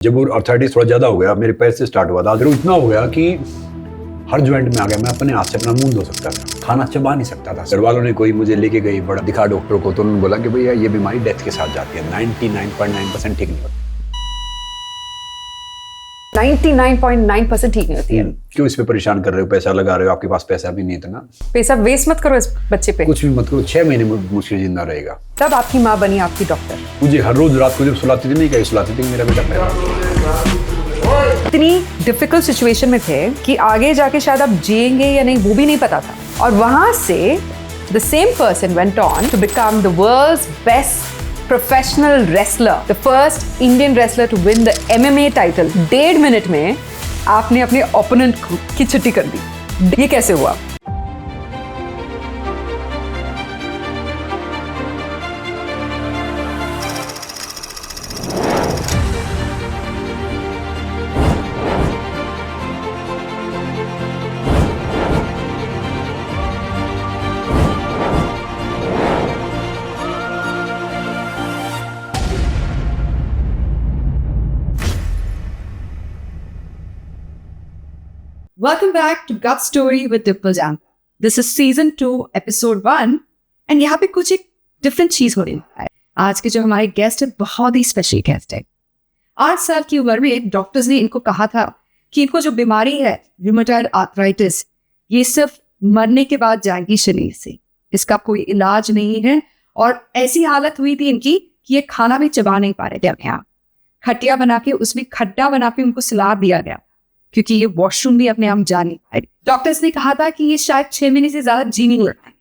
जब वो आर्थराइटिस थोड़ा ज्यादा हो गया, मेरे पैर से स्टार्ट हुआ था, फिर इतना हो गया कि हर जॉइंट में आ गया। मैं अपने हाथ से अपना मुंह धो सकता था, खाना चबा नहीं सकता था। घर वालों ने कोई मुझे लेके गई, बड़ा दिखा डॉक्टर को, तो उन्होंने बोला कि भैया ये बीमारी डेथ के साथ जाती है, 99.9% ठीक नहीं होती। 99.9% ठीक नहीं होती है। क्यों इस पे परेशान कर रहे हो, पैसा लगा रहे हो, आपके पास पैसा भी नहीं इतना, पैसा वेस्ट मत करो इस बच्चे पे। कुछ भी मत करो, 6 महीने में मुश्किल जिंदा रहेगा। तब आपकी माँ बनी आपकी डॉक्टर। मुझे हर रोज रात को जब सुलाती थी, नहीं कहीं सुलाती थी, मेरा बेटा पैदा। इतनी डिफिकल्ट सिचुएशन में थे कि आगे जाके शायद आप जिएंगे या नहीं वो भी नहीं पता था, और वहां से the same person went on to become the world's best professional wrestler, the first Indian wrestler to win the MMA title. 1.5 minute में आपने अपने ओपोनेंट की छुट्टी कर दी। ये कैसे हुआ? Welcome back to Gut Story with Dimple Jam. This is season 2, episode 1, and यहाँ पे कुछ एक डिफरेंट चीज हो रही है। आज के जो हमारे गेस्ट है बहुत ही स्पेशल गेस्ट है। 8 साल की उम्र में डॉक्टर्स ने इनको कहा था कि इनको जो बीमारी है रूमेटॉइड आर्थराइटिस, ये सिर्फ मरने के बाद जाएगी शरीर से, इसका कोई इलाज नहीं है। और ऐसी हालत हुई थी इनकी कि ये खाना भी चबा नहीं पा रहे थे अपने आप। खटिया बना के उसमें खड्डा बना के उनको सुला दिया गया क्योंकि ये वॉशरूम भी अपने आप जा नहीं पाए। डॉक्टर्स ने कहा था कि ये शायद 6 महीने से ज्यादा जी नहीं रहा है।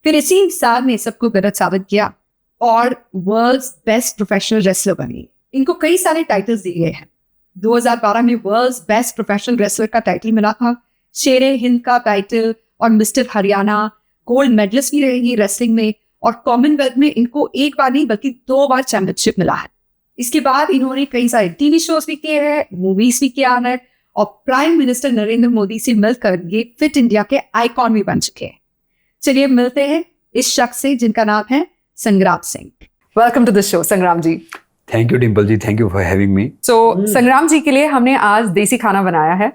फिर इसी साल ने सबको गलत साबित किया और वर्ल्ड्स बेस्ट प्रोफेशनल रेसलर बनी। इनको कई सारे टाइटल्स दिए गए हैं। 2012 में वर्ल्ड्स बेस्ट प्रोफेशनल रेसलर का टाइटल मिला था, शेरे हिंद का टाइटल और मिस्टर हरियाणा, गोल्ड मेडलिस्ट भी रहेगी रेसलिंग में, और कॉमनवेल्थ में इनको एक बार नहीं बल्कि 2 बार चैंपियनशिप मिला है। इसके बाद इन्होंने कई सारे टीवी शोज भी किए हैं, मूवीज भी किया है, और प्राइम मिनिस्टर नरेंद्र मोदी से मिलकर ये फिट इंडिया के आइकॉन भी बन चुके हैं। चलिए मिलते हैं इस शख्स से जिनका नाम है Sangram Singh. Welcome to the show Sangram ji. Thank you Dimple ji, thank you for having me. So Sangram ji के लिए हमने आज देसी खाना बनाया है,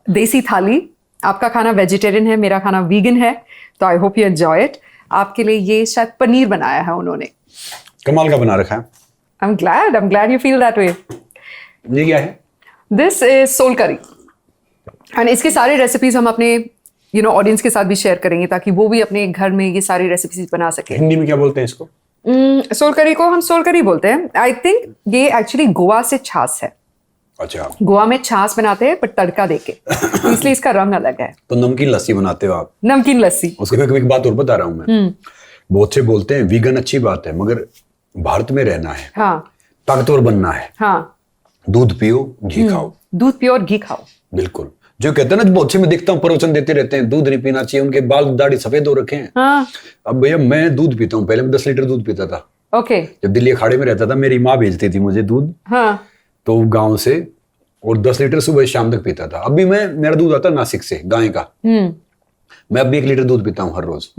देसी थाली। आपका खाना वेजिटेरियन है, मेरा खाना वीगन है, तो I hope you enjoy it. आपके लिए ये शायद पनीर बनाया है उन्होंने, कमाल का बना रखा है। I'm glad you feel that way. ये क्या है? This is सोल करी, and इसके सारे रेसिपीज हम अपने ऑडियंस के साथ भी शेयर करेंगे ताकि वो भी अपने घर में ये सारी रेसिपीज बना सके। हिंदी में क्या बोलते हैं इसको? सोल करी को हम सोल करी बोलते हैं। आई थिंक ये एक्चुअली गोवा से छाछ है। अच्छा, गोवा में छाछ बनाते हैं पर तड़का देके, तो इसलिए इसका रंग अलग है। तो नमकीन लस्सी बनाते हो आप? नमकीन लस्सी। उसके में एक बात और बता रहा हूँ मैं। बहुत से बोलते हैं वीगन अच्छी बात है, मगर भारत में रहना है, हाँ, ताकतवर बनना है, हाँ, दूध पियो, घी खाओ। दूध पियो और घी खाओ। बिल्कुल। जो कहते हैं ना, बहुत से मैं देखता हूँ प्रवचन देते रहते हैं दूध नहीं पीना चाहिए, उनके बाल दाढ़ी सफेद हो रखे हैं। हाँ। अब भैया मैं दूध पीता हूँ, पहले मैं 10 लीटर दूध पीता था। ओके। जब दिल्ली अखाड़े में रहता था, मेरी माँ भेजती थी मुझे दूध, हाँ, तो गाँव से, और 10 लीटर सुबह शाम तक पीता था। अभी मेरा दूध आता नासिक से, गाय का। मैं अभी 1 लीटर दूध पीता हूँ हर रोज।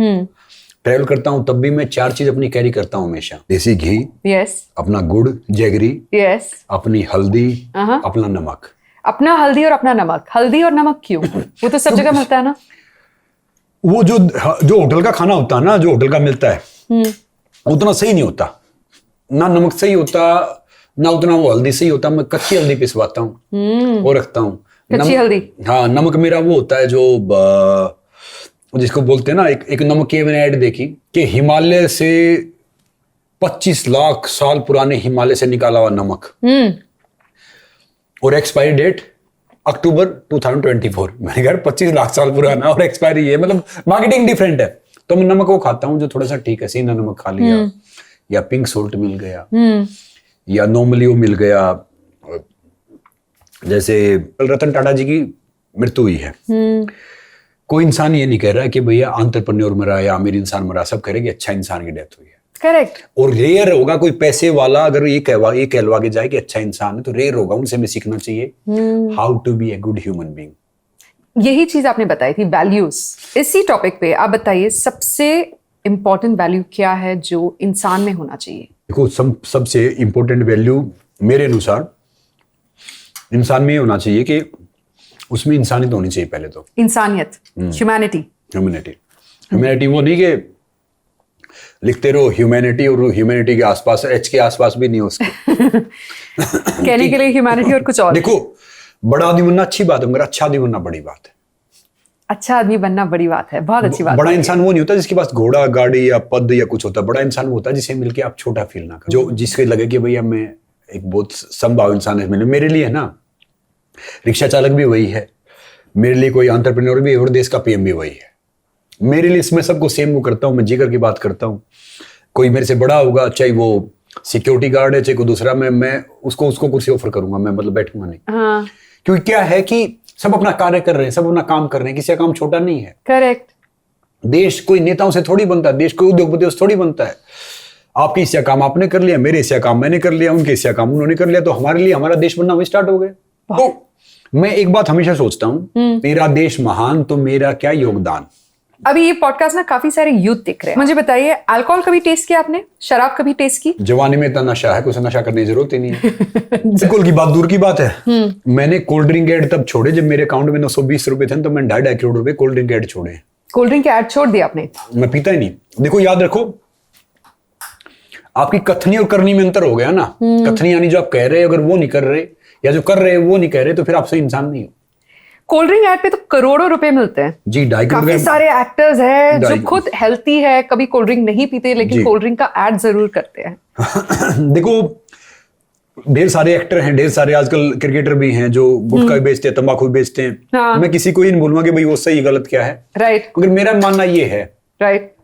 ट्रैवल करता हूँ तब भी मैं 4 चीज अपनी कैरी करता हूँ हमेशा। देसी घी, यस, अपना गुड़ जैगरी, यस, अपनी हल्दी, अपना नमक। अपना हल्दी और अपना नमक। हल्दी और नमक क्यों? वो तो सब जगह मिलता है ना। वो जो होटल का खाना होता है ना, जो होटल का मिलता है, उतना सही नहीं होता ना, नमक सही होता ना, उतना वो हल्दी सही होता। मैं कच्ची हल्दी पिसवाता हूँ और रखता हूँ। कच्ची हल्दी? हाँ, नमक मेरा वो होता है जो जिसको बोलते हैं ना, एक नमक की मैंने ऐड देखी कि हिमालय से 25 लाख साल पुराने हिमालय से निकाला हुआ नमक, और एक्सपायरी डेट अक्टूबर 2024। मैंने कहा 25 लाख साल पुराना और एक्सपायरी है, मतलब मार्केटिंग डिफरेंट है। तो मैं नमक वो खाता हूँ जो थोड़ा सा ठीक है, सीना नमक खा लिया, या पिंक सोल्ट मिल गया, या नॉर्मली वो मिल गया। जैसे रतन टाटा जी की मृत्यु हुई है, कोई इंसान ये नहीं कह रहा है कि भैया एंटरप्रेन्योर मरा या अमीर इंसान मरा, सब कह रहे कि अच्छा इंसान की डेथ हुई है। करेक्ट। और रेयर होगा कोई पैसे वाला अगर ये कहलवा के जाए कि अच्छा इंसान है, तो रेयर होगा। उनसे हमें सीखना चाहिए how to be a good human being. यही चीज आपने बताई थी, वैल्यूज। इसी टॉपिक पे आप बताइए सबसे इम्पोर्टेंट वैल्यू क्या है जो इंसान में होना चाहिए? देखो, सबसे इम्पोर्टेंट वैल्यू मेरे अनुसार इंसान में ये होना चाहिए कि उसमें इंसानियत होनी चाहिए पहले तो, इंसानियत, ह्यूमैनिटी। ह्यूमैनिटी वो नहीं कि लिखते रहो ह्यूमैनिटी और ह्यूमैनिटी के आसपास, एच के आसपास भी नहीं हो उसके। कहने के लिए ह्यूमैनिटी और कुछ और। देखो, बड़ा आदमी बनना अच्छी बात है, मगर अच्छा आदमी बनना बड़ी बात है। अच्छा आदमी बनना बड़ी बात है, बहुत अच्छी बात बड़ा है। इंसान वो नहीं होता जिसके पास घोड़ा, गाड़ी या पद या कुछ होता है। बड़ा इंसान वो होता है जिसे मिलके आप छोटा फील ना करो, जो जिसके लगे कि भैया मैं एक बहुत संभाव इंसान है। मेरे लिए है ना, रिक्शा चालक भी वही है, मेरे लिए कोई एंटरप्रेन्योर भी है, और देश का पीएम भी वही है। मेरे लिए इसमें सबको सेम वो करता हूँ, मैं जिगर की बात करता हूँ। कोई मेरे से बड़ा होगा, चाहे वो सिक्योरिटी गार्ड है, चाहे कोई दूसरा, मैं उसको कुर्सी ऑफर करूंगा, मैं मतलब बैठूंगा नहीं। हाँ, क्योंकि क्या है कि सब अपना कार्य कर रहे हैं, सब अपना काम कर रहे हैं, किसी का काम छोटा नहीं है। करेक्ट। देश कोई नेताओं से थोड़ी बनता है, देश कोई उद्योगपतियों से थोड़ी बनता है। आपके हिस्सा काम आपने कर लिया, मेरे हिस्सा काम मैंने कर लिया, उनके हिस्सा काम उन्होंने कर लिया, तो हमारे लिए हमारा देश बनना वही स्टार्ट हो गया। तो मैं एक बात हमेशा सोचता हूँ, मेरा देश महान तो मेरा क्या योगदान। अभी ये पॉडकास्ट ना काफी सारे यूथ दिख रहे हैं। मुझे बताइए, अल्कोहल कभी टेस्ट किया आपने? शराब कभी टेस्ट की? जवानी में इतना नशा है, कुछ नशा करने की जरूरत ही नहीं है। अल्कोहल की बात दूर की बात है। मैंने कोल्ड ड्रिंक एड तब छोड़े जब मेरे अकाउंट में 920 रुपए थे, तो मैंने 2.5 करोड़ रुपए कोल्ड ड्रिंक एड छोड़े। कोल्ड ड्रिंक के ऐड छोड़ दिया आपने? मैं पीता ही नहीं। देखो, याद रखो, आपकी कथनी और करनी में अंतर हो गया ना। कथनी यानी जो आप कह रहे हो, अगर वो नहीं कर रहे, या जो कर रहे हैं वो नहीं कह रहे, तो फिर आप सही इंसान नहीं हो। कोल्ड ड्रिंक ऐड पे तो करोड़ों रुपए मिलते हैं जी। 2.5 करोड़ काफी सारे एक्टर्स हैं जो 2.5 खुद हेल्थी है, कभी कोल्ड ड्रिंक नहीं पीते, लेकिन जी। कोल्ड ड्रिंक का ऐड जरूर करते हैं। देखो, ढेर सारे एक्टर हैं, ढेर सारे आजकल क्रिकेटर भी हैं जो गुटखा भी बेचते हैं, तंबाकू भी बेचते हैं। हाँ। मैं किसी को ही नहीं बोलूंगा कि भाई वो सही गलत क्या है। राइट, मगर मेरा मानना ये है राइट।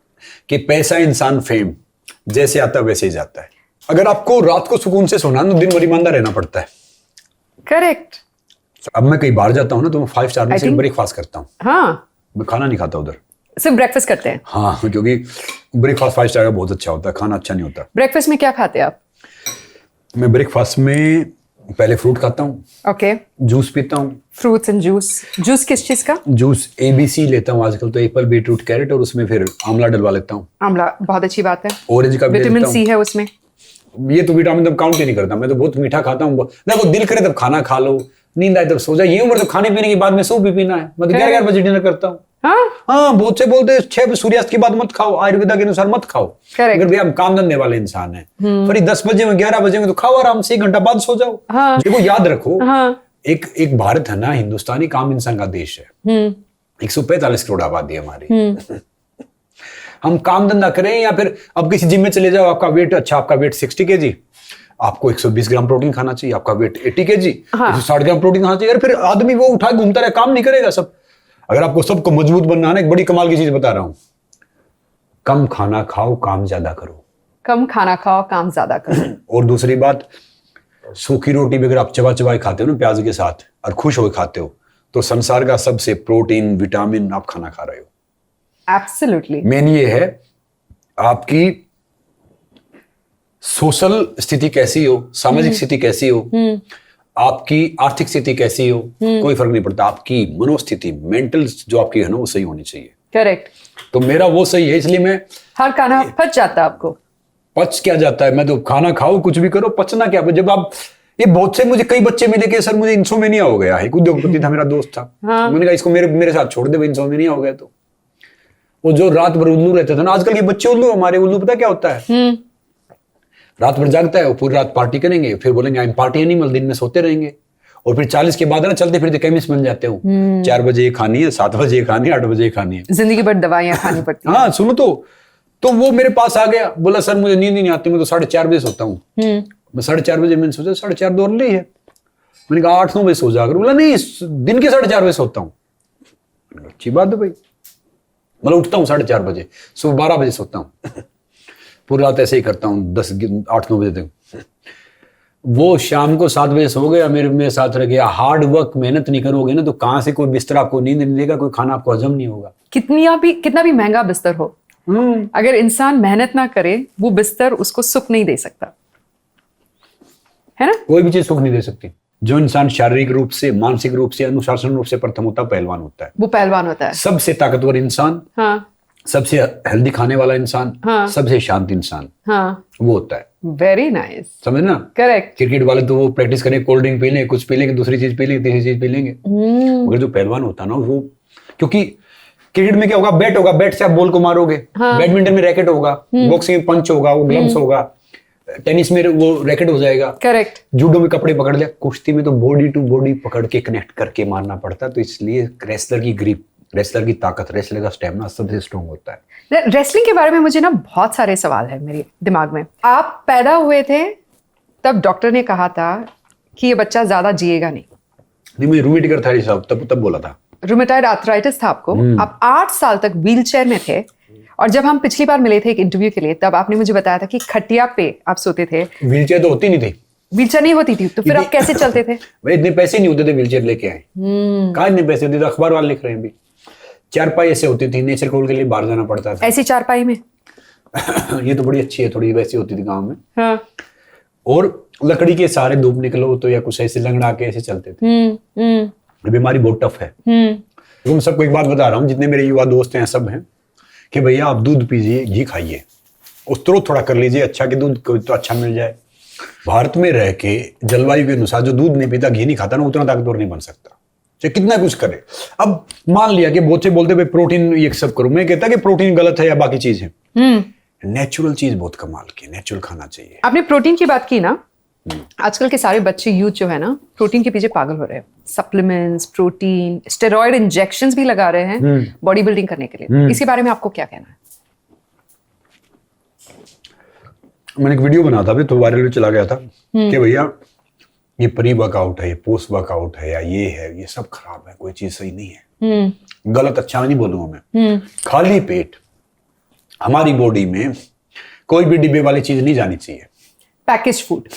कि पैसा, इंसान, फेम जैसे आता है वैसे ही जाता है। अगर आपको रात को सुकून से सोना है तो दिन भर ईमानदार रहना पड़ता है। करेक्ट। अब मैं कहीं बाहर जाता हूँ ना, तो मैं 5 स्टार में सिर्फ ब्रेकफास्ट करता हूँ, हाँ, मैं खाना नहीं खाता उधर। सिर्फ ब्रेकफास्ट करते हैं? हाँ, क्योंकि ब्रेकफास्ट 5 स्टार का बहुत अच्छा होता है, खाना अच्छा नहीं होता। ब्रेकफास्ट में क्या खाते हैं आप? मैं ब्रेकफास्ट में पहले फ्रूट खाता हूँ, ओके, जूस पीता हूँ। Fruits and juice. जूस किस चीज का? जूस ABC लेता हूँ आजकल तो, एप्पल, बीटरूट, कैरेट, और उसमें फिर आंवला डलवा लेता हूँ। आंवला बहुत अच्छी बात है, ऑरेंज का भी ले विटामिन लेता सी है उसमें। हूँ। ये तो विटामिन तो काउंट ही नहीं करता, मैं तो बहुत मीठा खाता हूँ। देखो, दिल करे तब खाना खा लो, नींद आए तब सो जाए। ये उम्र तो खाने पीने के बाद में सूप भी पीना है। मैं तो 11 बजे डिनर करता हूँ। हाँ, बहुत से बोलते हैं 6 सूर्यास्त के बाद मत खाओ, आयुर्वेदा के अनुसार मत खाओ। Correct. अगर भैया हम काम धंधे वाले इंसान हैं, फिर 10 बजे में 11 बजे में तो खाओ आराम से, 1 घंटा बाद सो जाओ। हाँ। देखो, याद रखो, हाँ। एक भारत है ना, हिंदुस्तानी काम इंसान का देश है। 145 करोड़ आबादी है हमारी। हम काम धंधा करें या फिर अब किसी जिम में चले जाओ, आपका वेट 60 kg, आपको 120 ग्राम प्रोटीन खाना चाहिए। आपका वेट 80 kg, 160 ग्राम प्रोटीन खाना चाहिए। फिर आदमी वो उठा घूमता रहे, काम नहीं करेगा सब। अगर आपको सबको मजबूत बनना है ना, एक बड़ी कमाल की चीज बता रहा हूं, कम खाना खाओ, काम ज्यादा करो। कम खाना खाओ, काम ज्यादा करो। और दूसरी बात, सूखी रोटी भी अगर आप चबा चबाई खाते हो ना प्याज के साथ, और खुश होकर खाते हो, तो संसार का सबसे प्रोटीन, विटामिन आप खाना खा रहे हो। एब्सोल्युटली। मेन ये है, आपकी सोशल स्थिति कैसी हो, सामाजिक स्थिति कैसी हो, आपकी आर्थिक स्थिति कैसी हो, कोई फर्क नहीं पड़ता। आपकी मनोस्थिति, मेंटल जो आपकी है ना, वो सही होनी चाहिए। करेक्ट। तो मेरा वो सही है, इसलिए मैं हर खाना पच जाता है आपको? पच क्या जाता है, मैं तो खाना खाओ, कुछ भी करो, पचना क्या। जब आप, ये बहुत से मुझे कई बच्चे मिले कि सर मुझे इंसोमेनिया हो गया है। एक उद्योगपति था, मेरा दोस्त था। हाँ। मैंने कहा इसको मेरे साथ छोड़ दे, इंसोमेनिया हो गया। तो वो जो रात भर उल्लू रहता था ना, आजकल के बच्चे उल्लू, हमारे उल्लू पता क्या होता है, रात भर जागता है, वो पूरी रात पार्टी करेंगे, फिर बोलेंगे आई एम पार्टी एनिमल, दिन में सोते रहेंगे, और फिर 40 के बाद ना चलते फिरते केमिस्ट बन जाते हो। 4 बजे ये खानी है, 7 बजे ये खानी है, 8 बजे ये खानी है। जिंदगी भर दवाइयां खानी पड़ती हैं। हाँ, सुनो तो वो मेरे पास आ गया, बोला सर मुझे नींद ही नहीं आती, मैं तो 4:30 बजे सोता हूँ। मैं 4:30 बजे, मैंने सोचा 4:30 तो अर्ली है, मैंने कहा 8-9 बजे सो जाकर। बोला नहीं, दिन के 4:30 बजे सोता हूँ। अच्छी बात है भाई, मतलब उठता हूँ 4:30 बजे, सुबह 12 बजे सोता हूँ। पूरी रात ऐसे ही करता हूँ 8-9 बजे तक। वो शाम को 7 बजे सो गया, मेरे साथ रह गया। हार्ड वर्क, मेहनत नहीं करोगे ना, तो कहाँ से कोई बिस्तर आपको नींद नहीं देगा, कोई खाना आपको हजम नहीं होगा। कितना भी महंगा बिस्तर हो, अगर इंसान मेहनत ना करे, वो बिस्तर उसको सुख नहीं दे सकता, है ना? कोई भी चीज सुख नहीं दे सकती। जो इंसान शारीरिक रूप से, मानसिक रूप से, अनुशासन रूप से प्रथम होता है, पहलवान होता है। वो पहलवान होता है। सबसे ताकतवर इंसान, हाँ, सबसे हेल्दी खाने वाला इंसान, हाँ, सबसे शांत इंसान, हाँ, वो होता है। वेरी नाइस, समझ ना। करेक्ट। क्रिकेट वाले तो वो प्रैक्टिस करें, कोल्ड ड्रिंक पी लें, कुछ पी लेंगे, दूसरी चीज पी लेंगे, तीसरी चीज पी लेंगे। मगर जो पहलवान होता है ना वो, क्योंकि क्रिकेट में क्या होगा, बैट होगा, बैट से आप बॉल को मारोगे। बैडमिंटन में रैकेट होगा, बॉक्सिंग में पंच होगा, वो ग्लव्स होगा, टेनिस में वो रैकेट हो जाएगा, करेक्ट। जूडो में कपड़े पकड़ लिया, कुश्ती में तो बॉडी टू बॉडी पकड़ के कनेक्ट करके मारना पड़ता है। तो इसलिए रेसलर की ग्रिप, रेसलर की ताकत, रेसलर का स्टेमिना सबसे स्ट्रॉन्ग होता है। रेसलिंग के बारे में मुझे ना बहुत सारे सवाल है मेरे दिमाग में। आप पैदा हुए थे तब डॉक्टर ने कहा था कि ये बच्चा ज्यादा जिएगा नहीं। नहीं, मैं रूमेटिक अर्थराइटिस साहब तब बोला था। रूमेटॉइड आर्थराइटिस था आपको। आप 8 साल तक व्हीलचेयर में थे, और जब हम पिछली बार मिले थे एक इंटरव्यू के लिए, तब आपने मुझे बताया था कि खटिया पे आप सोते थे। व्हीलचेयर तो होती नहीं थी। व्हीलचेयर नहीं होती थी, तो फिर आप कैसे चलते थे? भाई इतने पैसे नहीं होते थे व्हीलचेयर लेके आए। कहाँ इतने पैसे होते थे? अखबार वाले लिख रहे हैं अभी। चारपाई ऐसे होती थी, नेचर कोल के लिए बाहर जाना पड़ता था। ऐसी चारपाई में? ये तो बड़ी अच्छी है, थोड़ी वैसी होती थी गाँव में। हाँ। और लकड़ी के सहारे धूप निकलो तो, या कुछ ऐसे लंगड़ा के ऐसे चलते थे। बीमारी बहुत टफ है। तुम सबको एक बात बता रहा हूँ, जितने मेरे युवा दोस्त हैं सब हैं, कि भैया आप दूध पीजिए, घी खाइए, स्त्रोत थोड़ा कर लीजिए अच्छा, कि दूध तो अच्छा मिल जाए। भारत में रह के जलवायु के अनुसार जो दूध नहीं पीता, घी नहीं खाता ना, उतना ताकतवर नहीं बन सकता, चाहे कितना कुछ करे। अब मान लिया कि बहुत से बोलते भाई प्रोटीन ये सब करो, मैं कहता कि प्रोटीन गलत है या बाकी चीज है। नेचुरल चीज बहुत कमाल की, नेचुरल खाना चाहिए। आपने प्रोटीन की बात की ना, आजकल के सारे बच्चे यूथ जो है ना, प्रोटीन के पीछे पागल हो रहे हैं। सप्लीमेंट्स, प्रोटीन, स्टेरॉइड इंजेक्शंस भी लगा रहे हैं बॉडी बिल्डिंग करने के लिए। इसके बारे में आपको क्या कहना है? मैंने एक वीडियो बना था अभी, तो वायरल चला गया था कि भैया ये प्री वर्कआउट है, ये पोस्ट वर्कआउट है, या ये है, ये सब खराब है, कोई चीज सही नहीं है। गलत अच्छा नहीं बोलूंगा मैं। खाली पेट हमारी बॉडी में कोई भी डिब्बे वाली चीज नहीं जानी चाहिए। Package food.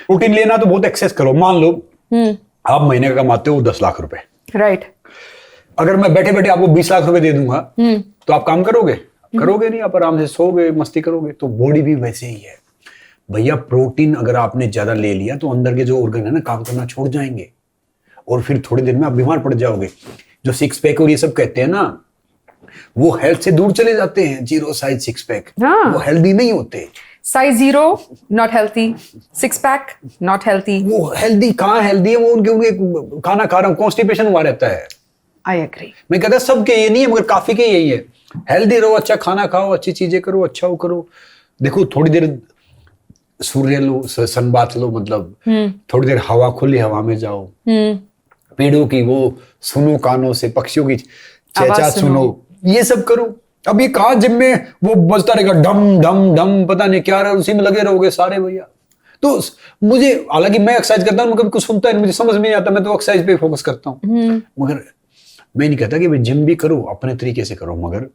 प्रोटीन लेना तो बहुत एक्सेस करो। मान लो आप महीने का कमाते हो 10 लाख रुपए, राइट। अगर मैं बैठे बैठे आपको 20 लाख रुपए दे दूंगा, तो आप काम करोगे? करोगे नहीं, आप आराम से सोओगे, मस्ती करोगे। तो बॉडी भी वैसे ही है भैया। प्रोटीन अगर आपने ज्यादा ले लिया तो अंदर के जो ऑर्गन है ना, काम करना छोड़ जाएंगे, और फिर थोड़ी देर में आप बीमार पड़ जाओगे। जो 6 पैक और ये सब कहते हैं ना, वो हेल्थ से दूर चले जाते हैं। 0 साइज 6 पैक, वो हेल्दी नहीं होते। Size 0 not healthy, 6 pack not healthy. वो हेल्दी कहाँ हेल्दी है? वो उनके खाना खा रहा हूँ, कॉन्स्टिपेशन हुआ रहता है। I agree. मैं कहता सबके ये नहीं है, मगर काफी के यही है। हेल्दी रहो, अच्छा खाना खाओ, अच्छी चीजें करो, अच्छा वो करो। देखो थोड़ी देर सूर्य लो, सनबाथ लो, मतलब थोड़ी देर हवा, खुली हवा में जाओ, पेड़ों की वो सुनो, कानों से पक्षियों की चहचहा सुनो, ये सब करो। अब ये कहा जिम में वो बजता रहेगा डम डम डम, पता नहीं क्या रहा, उसी में लगे रहोगे सारे भैया। तो मुझे, हालांकि मैं एक्सरसाइज करता हूँ, कभी कुछ सुनता है, मुझे समझ में नहीं आता, मैं तो एक्सरसाइज पे फोकस करता हूँ। मगर मैं नहीं कहता कि भाई जिम भी करो, अपने तरीके से करो, मगर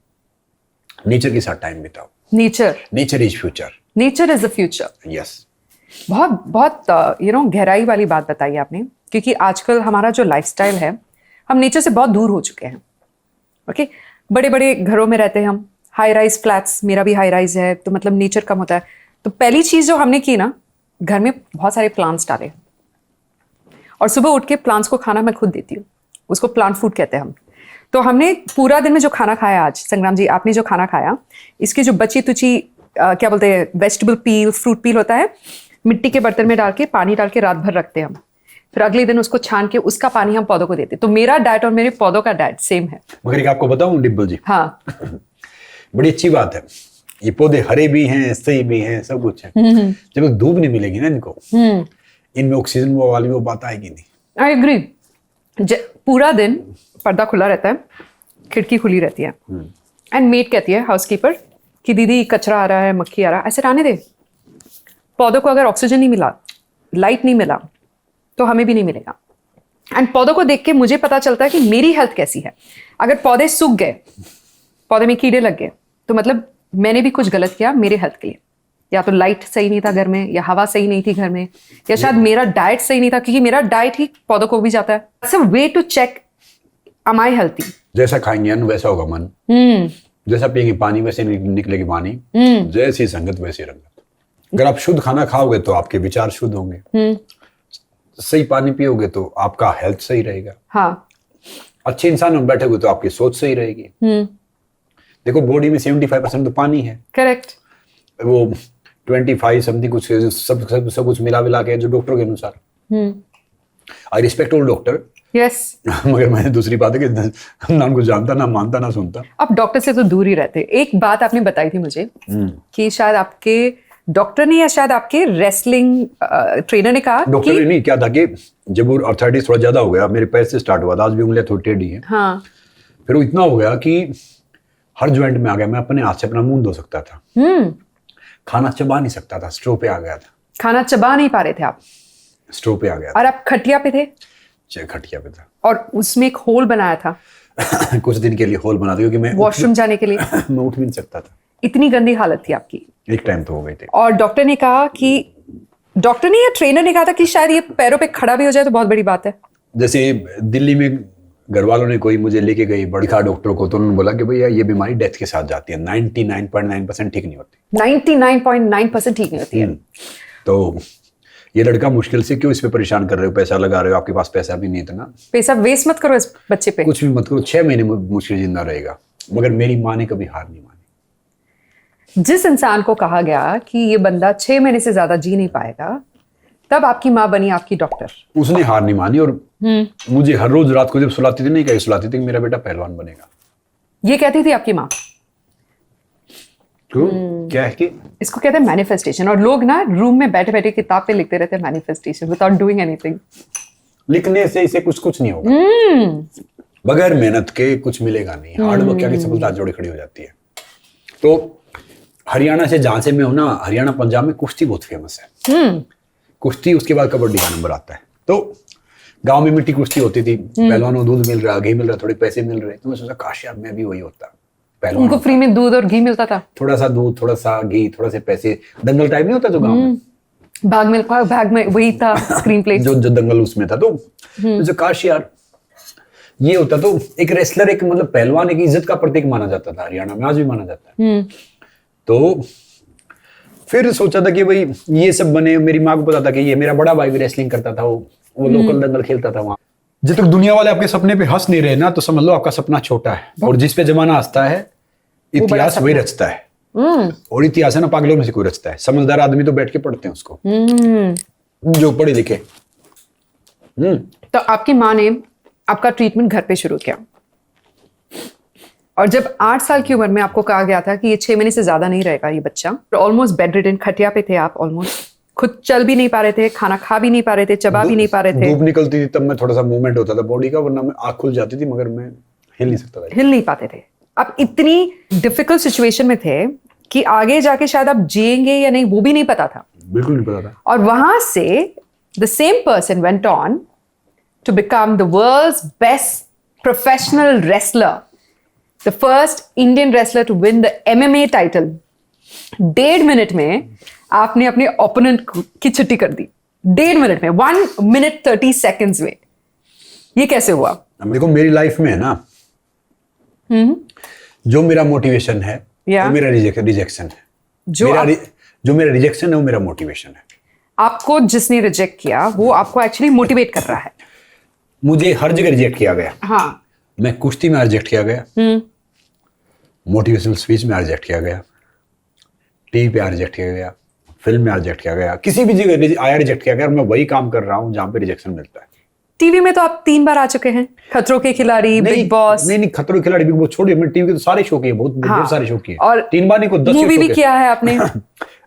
नेचर के साथ टाइम बिताओ। Nature is future. Nature is the future. Yes. बहुत बहुत गहराई वाली बात बताई आपने, क्योंकि आजकल हमारा जो लाइफस्टाइल है, हम नेचर से बहुत दूर हो चुके हैं। ओके, बड़े बड़े घरों में रहते हैं हम, हाई राइज फ्लैट्स, मेरा भी हाई राइज है, तो मतलब नेचर कम होता है। तो पहली चीज जो हमने की ना, घर में बहुत सारे प्लांट्स डाले, और सुबह उठ के प्लांट्स को खाना मैं खुद देती हूँ। उसको प्लांट फूड कहते हैं हम। तो हमने पूरा दिन में जो खाना खाया आज, संग्राम जी आपने जो खाना खाया, इसकी जो बची तुची क्या बोलते हैं, वेजिटेबल पील, फ्रूट पील होता है, मिट्टी के बर्तन में डाल के, पानी डाल के रात भर रखते हैं हम। फिर अगले दिन उसको छान के उसका पानी हम पौधों को देते। तो मेरा डाइट और मेरे पौधों का डाइट सेम है। मगर एक आपको बताऊं डिम्पल जी, हाँ बड़ी अच्छी बात है, ये पौधे हरे भी हैं, सही भी हैं, सब कुछ है। जब धूप नहीं मिलेगी ना इनको, इनमें ऑक्सीजन वो वाली वो बात आएगी नहीं। I agree. पूरा दिन पर्दा खुला रहता है, खिड़की खुली रहती है, एंड मेड कहती है, हाउसकीपर, कि दीदी कचरा आ रहा है, मक्खी आ रहा है, ऐसे रहने दे। पौधों को अगर ऑक्सीजन नहीं मिला, लाइट नहीं मिला, तो हमें भी नहीं मिलेगा। एंड पौधों को देख के मुझे पता चलता है कि मेरी हेल्थ कैसी है। अगर पौधे सूख गए, पौधे में कीड़े लग गए, तो मतलब मैंने भी कुछ गलत किया मेरे हेल्थ के लिए। या तो लाइट सही नहीं था घर में, या हवा सही नहीं थी घर में, या शायद मेरा डाइट सही नहीं था, क्योंकि मेरा डाइट ही पौधों को भी जाता है। It's a way to check am I healthy. जैसा खाएंगे अन्न वैसा होगा मन, जैसा पिएंगे पानी वैसे निकलेगी वाणी, जैसी संगत वैसी रंगत। अगर आप शुद्ध खाना खाओगे तो आपके विचार शुद्ध होंगे, सही पानी पियोगे तो आपका हेल्थ सही रहेगा। हाँ, अच्छे इंसान में बैठोगे तो आपकी सोच सही रहेगी। देखो बॉडी में 75% तो पानी है। करेक्ट। वो 25 समथिंग कुछ सब कुछ मिला के जो डॉक्टर के अनुसार। I respect all doctor, yes. मगर मैंने दूसरी बात है कि ना उनको जानता, ना मानता, ना सुनता। आप डॉक्टर से तो दूर ही रहते। एक बात आपने बताई थी मुझे कि शायद आपके डॉक्टर ने या शायद आपके रेसलिंग ट्रेनर ने कहा डॉक्टर ने कि नहीं, क्या था कि जब वो आर्थराइटिस थोड़ा ज्यादा हो गया, मेरे पैर से स्टार्ट हुआ था, आज भी उंगलियां थोड़ी टेढ़ी हैं। हाँ, फिर वो इतना हो गया कि हर ज्वाइंट में आ गया, मैं अपने हाथ से अपना मुंह धो सकता था, खाना चबा नहीं सकता था, स्ट्रो पे आ गया था, खाना चबा नहीं पा रहे थे आप, स्ट्रो पे आ गया और आप खटिया पे थे था, खटिया पे था। और उसमें एक होल बनाया था कुछ दिन के लिए होल बना था क्योंकि मैं वॉशरूम जाने के लिए। मैं उठ भी नहीं सकता था, इतनी गंदी हालत थी आपकी। एक टाइम तो हो गई थी। और डॉक्टर ने कहा कि डॉक्टर ने या ट्रेनर ने कहा था कि शायद ये पैरों पे खड़ा भी हो जाए तो बहुत बड़ी बात है। जैसे दिल्ली में घर वालों ने कोई मुझे लेके गई बड़ा डॉक्टर को, तो उन्होंने बोला कि भैया ये बीमारी डेथ के साथ जाती है, 99.9% ठीक नहीं होती, 99.9% ठीक नहीं होती है। तो ये लड़का मुश्किल से क्यों इस पे परेशान कर रहे हो, पैसा लगा रहे हो, आपके पास पैसा भी नहीं इतना, पैसा वेस्ट मत करो इस बच्चे पे, कुछ भी मत करो, 6 महीने मुश्किल जिंदा रहेगा। मगर मेरी माँ ने कभी हार नहीं मानी। जिस इंसान को कहा गया कि ये बंदा 6 महीने से ज्यादा जी नहीं पाएगा, तब आपकी माँ बनी आपकी डॉक्टर। उसने हार नहीं मानी और मुझे हर रोज रात को जब सुलाती थी, नहीं कहीं सुलाती थी कि मेरा बेटा पहलवान बनेगा। ये कहती थी आपकी माँ। तो क्या है कि इसको कहते हैं मैनिफेस्टेशन। और लोग ना रूम में बैठे बैठे किताब पे लिखते रहते हैं मैनिफेस्टेशन विदाउट डूइंग एनीथिंग। लिखने से इसे कुछ नहीं होगा, बगैर मेहनत के कुछ मिलेगा नहीं। हार्ड वर्क की सफलता जोड़े खड़ी हो जाती है। तो हरियाणा से जहां से मैं हूं ना, हरियाणा पंजाब में कुश्ती बहुत फेमस है। कुश्ती, उसके बाद कबड्डी का नंबर आता है। तो गांव में मिट्टी कुश्ती होती थी, पहलवानों दूध मिल रहा, घी मिल रहा, थोड़े पैसे मिल रहे, तो मैं सोचा काश यार मैं भी वही होता, पहलवान। उनको फ्री में दूध और घी मिलता था, थोड़ा सा दूध, थोड़ा सा घी, थोड़ा से पैसे, दंगल टाइप नहीं होता जो गांव में, भाग में वही था स्क्रीन प्ले जो दंगल उसमें था। तो मुझे काश यार ये होता। तो एक रेसलर, एक मतलब पहलवान एक इज्जत का प्रतीक माना जाता था हरियाणा में, आज भी माना जाता है। तो फिर सोचा था कि भाई ये सब बने। मेरी माँ को पता था कि ये मेरा बड़ा भाई भी रेसलिंग करता था, वो लोकल दंगल खेलता था वहां। जब तक दुनिया वाले आपके सपने पे हंस नहीं रहे ना, तो समझ लो आपका सपना छोटा है। और जिस पे जमाना हंसता है, इतिहास वही रचता है। और इतिहास है ना, पागलों में से कोई रचता है। समझदार आदमी तो बैठ के पढ़ते हैं उसको, जो पढ़े लिखे। तो आपकी माँ ने आपका ट्रीटमेंट घर पे शुरू किया, और जब 8 साल की उम्र में आपको कहा गया था कि ये 6 महीने से ज्यादा नहीं रहेगा ये बच्चा, ऑलमोस्ट बेड रिडन, खटिया पे थे आप, ऑलमोस्ट खुद चल भी नहीं पा रहे थे, खाना खा भी नहीं पा रहे थे, चबा भी नहीं पा रहे थे, धूप निकलती थी तब मैं थोड़ा सा मूवमेंट होता था बॉडी का, वरना मैं आँख खुल जाती थी, मगर मैं हिल नहीं सकता था, हिल नहीं पाते थे। आप इतनी डिफिकल्ट सिचुएशन में थे कि आगे जाके शायद आप जिएंगे या नहीं वो भी नहीं पता था। बिल्कुल नहीं पता था। और वहां से the same person went on to become the world's best professional wrestler, the first Indian wrestler to win the MMA title. 1.5 minute में आपने अपने ओपोनेंट की छुट्टी कर दी। 1.5 मिनट में, 1 मिनट 30 सेकेंड्स में। ये कैसे हुआ? अब देखो मेरी लाइफ में है ना, जो मेरा मोटिवेशन है वो मेरा रिजेक्शन है। जो मेरा रिजेक्शन है वो मेरा मोटिवेशन है। आपको जिसने रिजेक्ट किया वो आपको एक्चुअली मोटिवेट कर रहा है। मुझे हर जगह रिजेक्ट किया गया। हाँ, मैं कुश्ती में रिजेक्ट किया गया, मोटिवेशनल स्पीच में रिजेक्ट किया गया, टीवी पे रिजेक्ट किया गया, फिल्म में रिजेक्ट किया गया, किसी भी जगह आया रिजेक्ट किया गया। और मैं वही काम कर रहा हूँ जहाँ पे रिजेक्शन मिलता है। टीवी में तो आप 3 बार आ चुके हैं, खतरों के खिलाड़ी, बिग बॉस। नहीं, खतरों के खिलाड़ी, बिग बॉस छोड़िए, मैं टीवी के तो सारे शो किए, बहुत ढेर सारे शो किए, और 3 बार नहीं को 10 मूवी भी किया है आपने।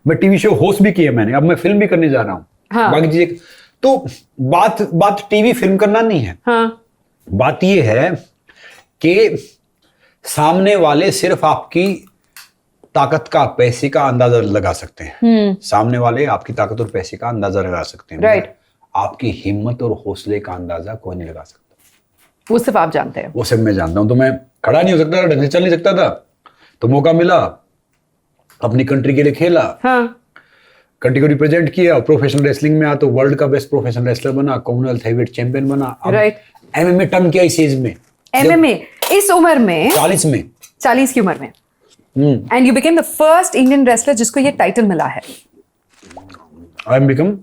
मैं टीवी शो होस्ट भी किया मैंने, अब मैं फिल्म भी करने जा रहा हूँ। हाँ। बाकी चीजें तो बात टीवी फिल्म करना नहीं है। हाँ। बात ये है कि सामने वाले सिर्फ आपकी ताकत का, पैसे का अंदाजा लगा सकते हैं। सामने वाले आपकी ताकत और पैसे का अंदाजा लगा सकते हैं, राइट। आपकी हिम्मत और हौसले का अंदाजा कोई नहीं लगा सकता। वो सिर्फ आप जानते हैं। वो सब मैं जानता हूं। तो मैं खड़ा नहीं हो सकता था, ढंग से चल नहीं सकता था, तो मौका मिला, अपनी कंट्री के लिए खेला। हाँ। कंट्री को रिप्रेजेंट किया, प्रोफेशनल रेसलिंग में आ तो वर्ल्ड का बेस्ट प्रोफेशनल रेसलर बना, कॉमनवेल्थ हेवीवेट चैंपियन बना। राइट। MMA टर्न किया इस एज में, MMA इस उम्र में, 40 की उम्र में, and you became the first Indian wrestler जिसको ये टाइटल मिला है। I am become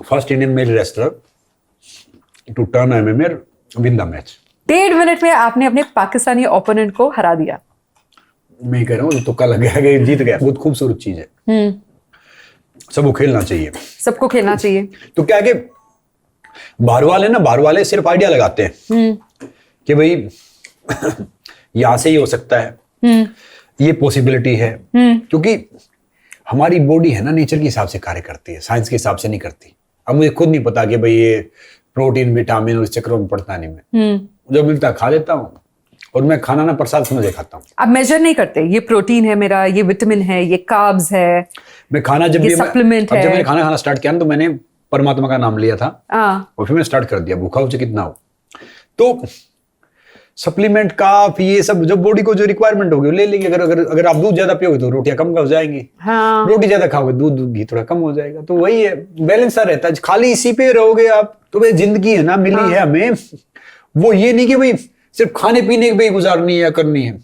first Indian male wrestler to turn MMA win the match. 1.5 minute में आपने अपने पाकिस्तानी ओपोनेंट को हरा दिया। मैं कह रहा हूँ तुक्का लग गया कि जीत गया। बहुत खूबसूरत चीज है, सबको खेलना चाहिए। सबको खेलना चाहिए। तो क्या है कि बाहर वाले सिर्फ आइडिया लगाते हैं कि भाई यहां से ही हो सकता है, ये पॉसिबिलिटी है, क्योंकि हमारी बॉडी है ना नेचर के हिसाब से कार्य करती है, साइंस के हिसाब से नहीं करती। अब मुझे खुद नहीं पता कि भाई ये प्रोटीन विटामिन और इस चक्रों में पड़ता नहीं, मैं जो मिलता खा लेता हूँ, और मैं खाना ना प्रसाद समझ खाता हूँ। आप मेजर नहीं करते, ये प्रोटीन है मेरा, ये विटामिन है, ये कार्ब्स है, मैं खाना जब ये सप्लीमेंट है। जब मैंने खाना खाना स्टार्ट किया ना, तो मैंने परमात्मा का नाम लिया था, और फिर मैं स्टार्ट कर दिया, भूखा हो चाहे कितना हो। तो सप्लीमेंट का ये सब जो बॉडी को जो रिक्वायरमेंट होगी वो ले लेंगे। अगर आप दूध ज्यादा पियोगे तो रोटियां कम हो जाएंगी, हाँ। रोटी ज्यादा खाओगे दूध घी थोड़ा कम हो जाएगा। तो वही है, बैलेंस सा रहता है। खाली इसी पे रहोगे आप तो भाई जिंदगी है ना मिली है हमें, वो ये नहीं कि भाई सिर्फ खाने पीने पे गुजारनी है या करनी है।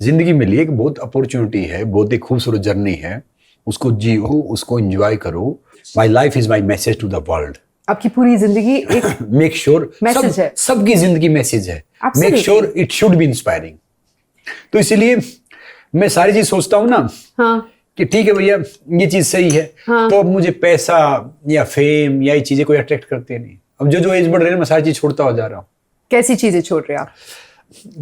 जिंदगी मिली एक बहुत अपॉर्चुनिटी है, बहुत ही खूबसूरत जर्नी है, उसको जियो, उसको एंजॉय करो। My life is my message to the world. आपकी पूरी जिंदगी एक मेक श्योर मैसेज है, सबकी जिंदगी मैसेज है। Make sure it should be inspiring. तो इसीलिए मैं सारी चीज सोचता हूँ ना, हाँ। कि ठीक है भैया ये चीज सही है, हाँ। तो अब मुझे पैसा या फेम या ये चीजें कोई अट्रैक्ट करती नहीं। अब जो एज बढ़ रही है मैं सारी चीज छोड़ता हो जा रहा हूँ। कैसी चीजें छोड़ रहे हैं आप?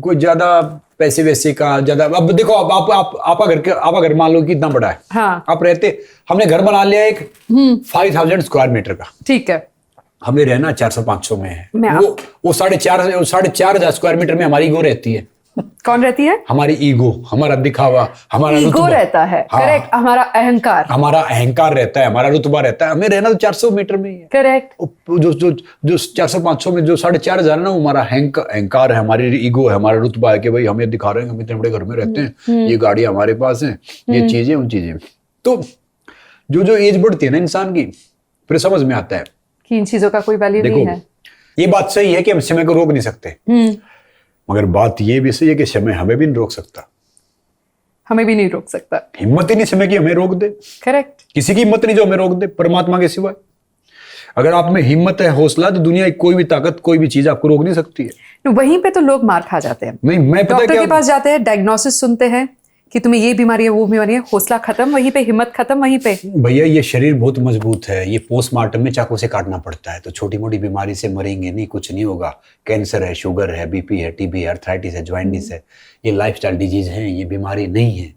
कोई ज्यादा पैसे वैसे का ज्यादा। अब देखो आपका घर मान लो कितना बड़ा है, हाँ। आप रहते, हमने घर बना लिया एक 5000 स्क्वायर मीटर का, ठीक है, हमें रहना 400-500 में है। मैं वो 4,500 स्क्वायर मीटर में हमारी ईगो रहती है। कौन रहती है? हमारी ईगो, हमारा दिखावा, हमारा ईगो रुतबा रहता है, हाँ। करेक्ट। हमारा अहंकार, हमारा अहंकार रहता है, हमारा रुतबा रहता है। हमें रहना तो 400 मीटर में ही है, करेक्ट। जो 400-500 में जो 4,500 है ना, वो हमारा अहंकार है, हमारी ईगो है, हमारा रुतबा है कि भाई हमें दिखा रहे हैं हम इतने बड़े घर में रहते हैं, ये गाड़ी हमारे पास है, ये चीजें उन चीजें। तो जो एज बढ़ती है ना इंसान की, फिर समझ में आता है कि इन चीजों का कोई वैल्यू नहीं है। ये बात सही है कि हम समय को रोक नहीं सकते, मगर बात ये भी सही है कि समय हमें भी नहीं रोक सकता। हमें भी नहीं रोक सकता, हिम्मत ही नहीं समय की हमें रोक दे। करेक्ट। किसी की हिम्मत नहीं जो हमें रोक दे, परमात्मा के सिवाय। अगर आप में हिम्मत है, हौसला, तो दुनिया की कोई भी ताकत, कोई भी चीज आपको रोक नहीं सकती है। तो वहीं पे तो लोग मार खा जाते हैं। नहीं, मैं पता डॉक्टर क्या के पास जाते हैं, डायग्नोसिस सुनते हैं कि तुम्हें ये बीमारी है, वो बीमारी है, हौसला खत्म वहीं पे, हिम्मत खत्म वहीं पे। भैया ये शरीर बहुत मजबूत है, ये पोस्टमार्टम में चाकू से काटना पड़ता है। तो छोटी मोटी बीमारी से मरेंगे नहीं, कुछ नहीं होगा। कैंसर है, शुगर है, बीपी है, टीबी है, अर्थराइटिस है, ज्वाइंटिस है, ये लाइफस्टाइल डिजीज है, ये बीमारी नहीं है।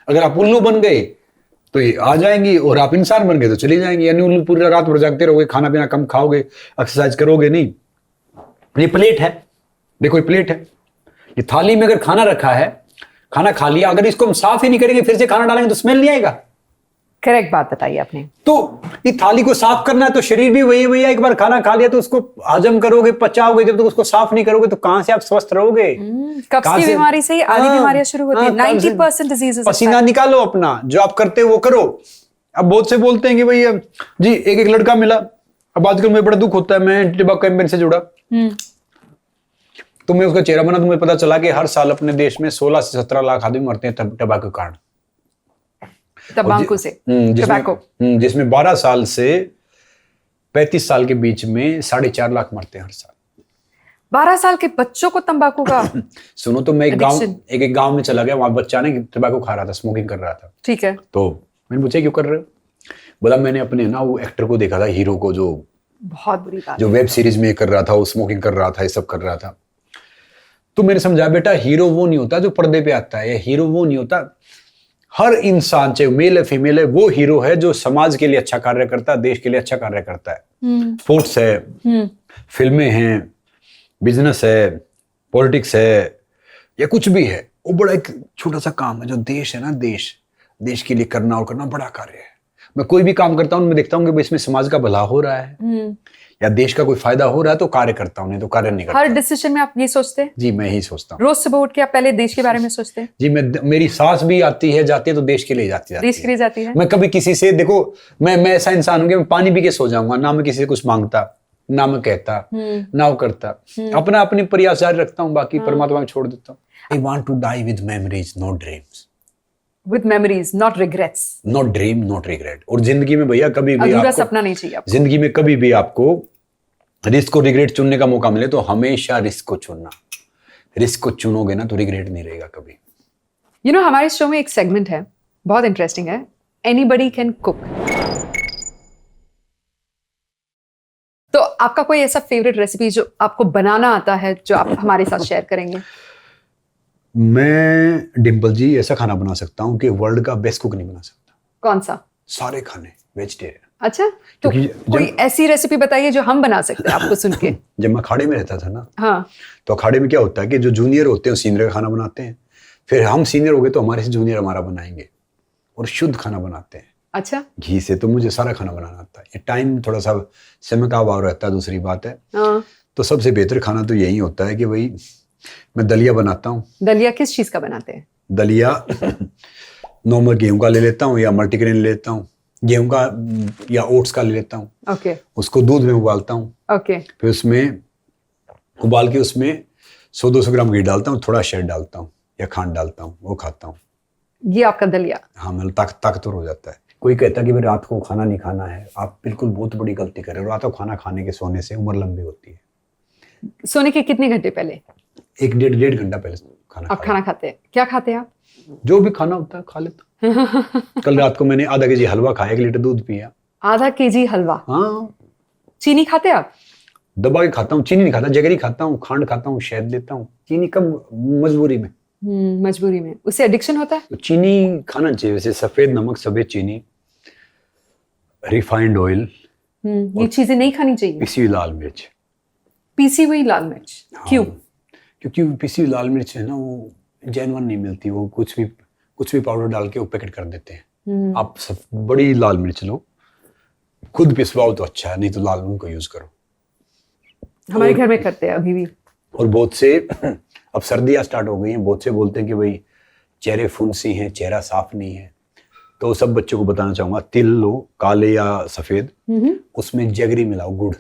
अगर आप उल्लू बन गए तो ये आ जाएंगी, और आप इंसान बन गए तो चली जाएंगी। यानी उल्लू पूरी रात भर जागते रहोगे, खाना पीना कम खाओगे, एक्सरसाइज करोगे नहीं। ये प्लेट है, देखो ये प्लेट है, ये थाली में अगर खाना रखा है, खाना खा लिया, अगर इसको हम साफ ही नहीं करेंगे, फिर से खाना डालेंगे तो स्मेल नहीं आएगा। करेक्ट बात बताई आपने। तो ये थाली को साफ करना है, तो शरीर भी वही भैया, एक बार खाना खा लिया तो उसको हजम करोगे, पचाओगे, जब तक उसको साफ नहीं करोगे तो कहाँ से आप स्वस्थ रहोगे? कब्ज की बीमारी से ही आधी बीमारियां शुरू होती है। 90% डिजीजेस। पसीना निकालो अपना, जो आप करते हो वो करो। अब बहुत से बोलते हैं कि भैया जी एक लड़का मिला, अब आजकल मुझे बड़ा दुख होता है, मैं टबैको कैंपेन से जुड़ा, तो मैं उसका चेहरा बना, तो मुझे पता चला कि हर साल अपने देश में 16 से 17 लाख आदमी मरते हैं टबैको के कारण। तंबाकू से, टबैको, जिसमें 12 साल से 35 साल के बीच में 4.5 लाख मरते हैं हर साल। 12 साल के बच्चों को तंबाकू का सुनो, तो मैं एक गांव में चला गया, वहां बच्चा ने टबैको खा रहा था, स्मोकिंग कर रहा था। ठीक है। तो मैंने पूछा क्यों कर रहे हो? बोला मैंने अपने ना वो एक्टर को देखा था, हीरो को, जो बहुत बुरी बात, जो वेब सीरीज में कर रहा था, वो स्मोकिंग कर रहा था, ये सब कर रहा था। तो मैंने समझा बेटा हीरो वो नहीं होता जो पर्दे पे आता है, या हीरो वो नहीं होता। हर इंसान, चाहे मेल है फीमेल है, वो हीरो है जो समाज के लिए अच्छा कार्य करता है, देश के लिए अच्छा कार्य करता है। स्पोर्ट्स है, फिल्में हैं, बिजनेस है, पॉलिटिक्स है, या कुछ भी है, वो बड़ा एक छोटा सा काम है जो देश है ना, देश के लिए करना और करना बड़ा कार्य है। मैं कोई भी काम करता हूँ, मैं देखता हूँ कि इसमें समाज का भला हो रहा है या देश का कोई फायदा हो रहा है, तो कार्य करता हूँ, नहीं तो कार्य नहीं करता। हर डिसीजन में आप ये सोचते हैं? जी मैं ही सोचता हूँ। रोज सुबह उठ के आप पहले देश के बारे में सोचते हैं? जी, मेरी सांस भी आती है जाती है तो देश के लिए जाती है। देश के लिए जाती है। मैं कभी किसी से, देखो मैं ऐसा इंसान हूँ कि मैं पानी पी के सो जाऊंगा, ना मैं किसी से कुछ मांगता, ना मैं कहता, ना वो करता, अपनी प्रयास जारी रखता हूँ, बाकी परमात्मा को छोड़ देता हूँ। I want to die with memories, not dreams. With memories, not regrets. Not dream, not regret. और जिंदगी में भैया कभी भी अधूरा सपना नहीं चाहिए आपको। जिंदगी में कभी भी आपको रिस्क और रिग्रेट चुनने का मौका मिले तो हमेशा रिस्क को चुनना। रिस्क को चुनोगे ना तो रिग्रेट नहीं रहेगा कभी। हमारे शो में एक सेगमेंट है, बहुत इंटरेस्टिंग है, एनीबडी कैन कुक। तो आपका कोई ऐसा फेवरेट रेसिपी जो आपको बनाना आता है, जो आप हमारे साथ शेयर करेंगे? मैं डिम्पल जी ऐसा खाना बना सकता हूँ कि वर्ल्ड का बेस्ट कुक नहीं बना सकता। कौन सा? सारे खाने वेजिटेरियन। अच्छा, तो कोई ऐसी रेसिपी बताइए जो हम बना सकते हैं आपको सुन के। जब मैं अखाड़े में रहता था ना, हाँ, तो अखाड़े में क्या होता है कि जो जूनियर होते हैं सीनियर का खाना बनाते हैं, फिर हम सीनियर हो गए तो हमारे से जूनियर हमारा बनाएंगे और शुद्ध खाना बनाते हैं। अच्छा, घी से। तो मुझे सारा खाना बनाना आता है। ये टाइम थोड़ा सा समय का अभाव रहता है, दूसरी बात है। हाँ। तो सबसे बेहतर खाना तो यही होता है कि भाई मैं दलिया बनाता हूँ। दलिया किस चीज का बनाते हैं? दलिया नॉर्मल गेहूं का ले लेता हूँ या मल्टीग्रेन ले लेता हूँ, गेहूं का या ओट्स का ले लेता हूँ। ओके, उसको दूध में उबालता हूँ, ओके, फिर उसमें उबाल के उसमें 100-200 ग्राम घी डालता हूँ, थोड़ा शहद डालता हूँ या खांड डालता हूँ, वो खाता हूँ। ये आपका दलिया? हाँ, मतलब ताकतवर हो जाता है। कोई कहता है कि भाई रात को खाना नहीं खाना है, आप बिल्कुल बहुत बड़ी गलती कर रहे हो। रात को खाना खाने के सोने से उम्र लंबी होती है। सोने के कितने घंटे पहले? 1-1.5 घंटा पहले खाना आप खाना खाते हैं? क्या खाते हैं आप? जो भी खाना होता है खा लेता। कल रात को मैंने आधा केजी हलवा खाया, 1 लीटर दूध पिया। आधा केजी हलवा? हाँ। चीनी खाते हैं आप? दबा के खाता हूँ, चीनी नहीं खाता, जगरी खाता हूँ, खांड खाता हूँ, शहद लेता हूँ। चीनी कब, मजबूरी में। मजबूरी में। उससे एडिक्शन होता है? तो चीनी खाना चाहिए वैसे, सफेद नमक, सफेद चीनी, रिफाइंड ऑयल, ये चीजें नहीं खानी चाहिए। पिसी हुई लाल मिर्च। पीसी हुई लाल मिर्च? क्यों? क्योंकि पिसी हुई लाल मिर्च है ना, वो जेन्युइन नहीं मिलती, वो कुछ भी पाउडर डाल के वो पैकेट कर देते हैं। आप सब बड़ी लाल मिर्च लो, खुद पिसवाओ तो अच्छा है, नहीं तो लाल मिर्च को यूज करो। हमारे घर में करते हैं अभी भी। और बहुत से अब सर्दियाँ स्टार्ट हो गई हैं, बहुत से बोलते हैं कि भाई चेहरे फुंसी हैं, चेहरा साफ नहीं है। तो सब बच्चों को बताना चाहूंगा, तिल लो, काले या सफेद, उसमें जगरी मिलाओ, गुड़।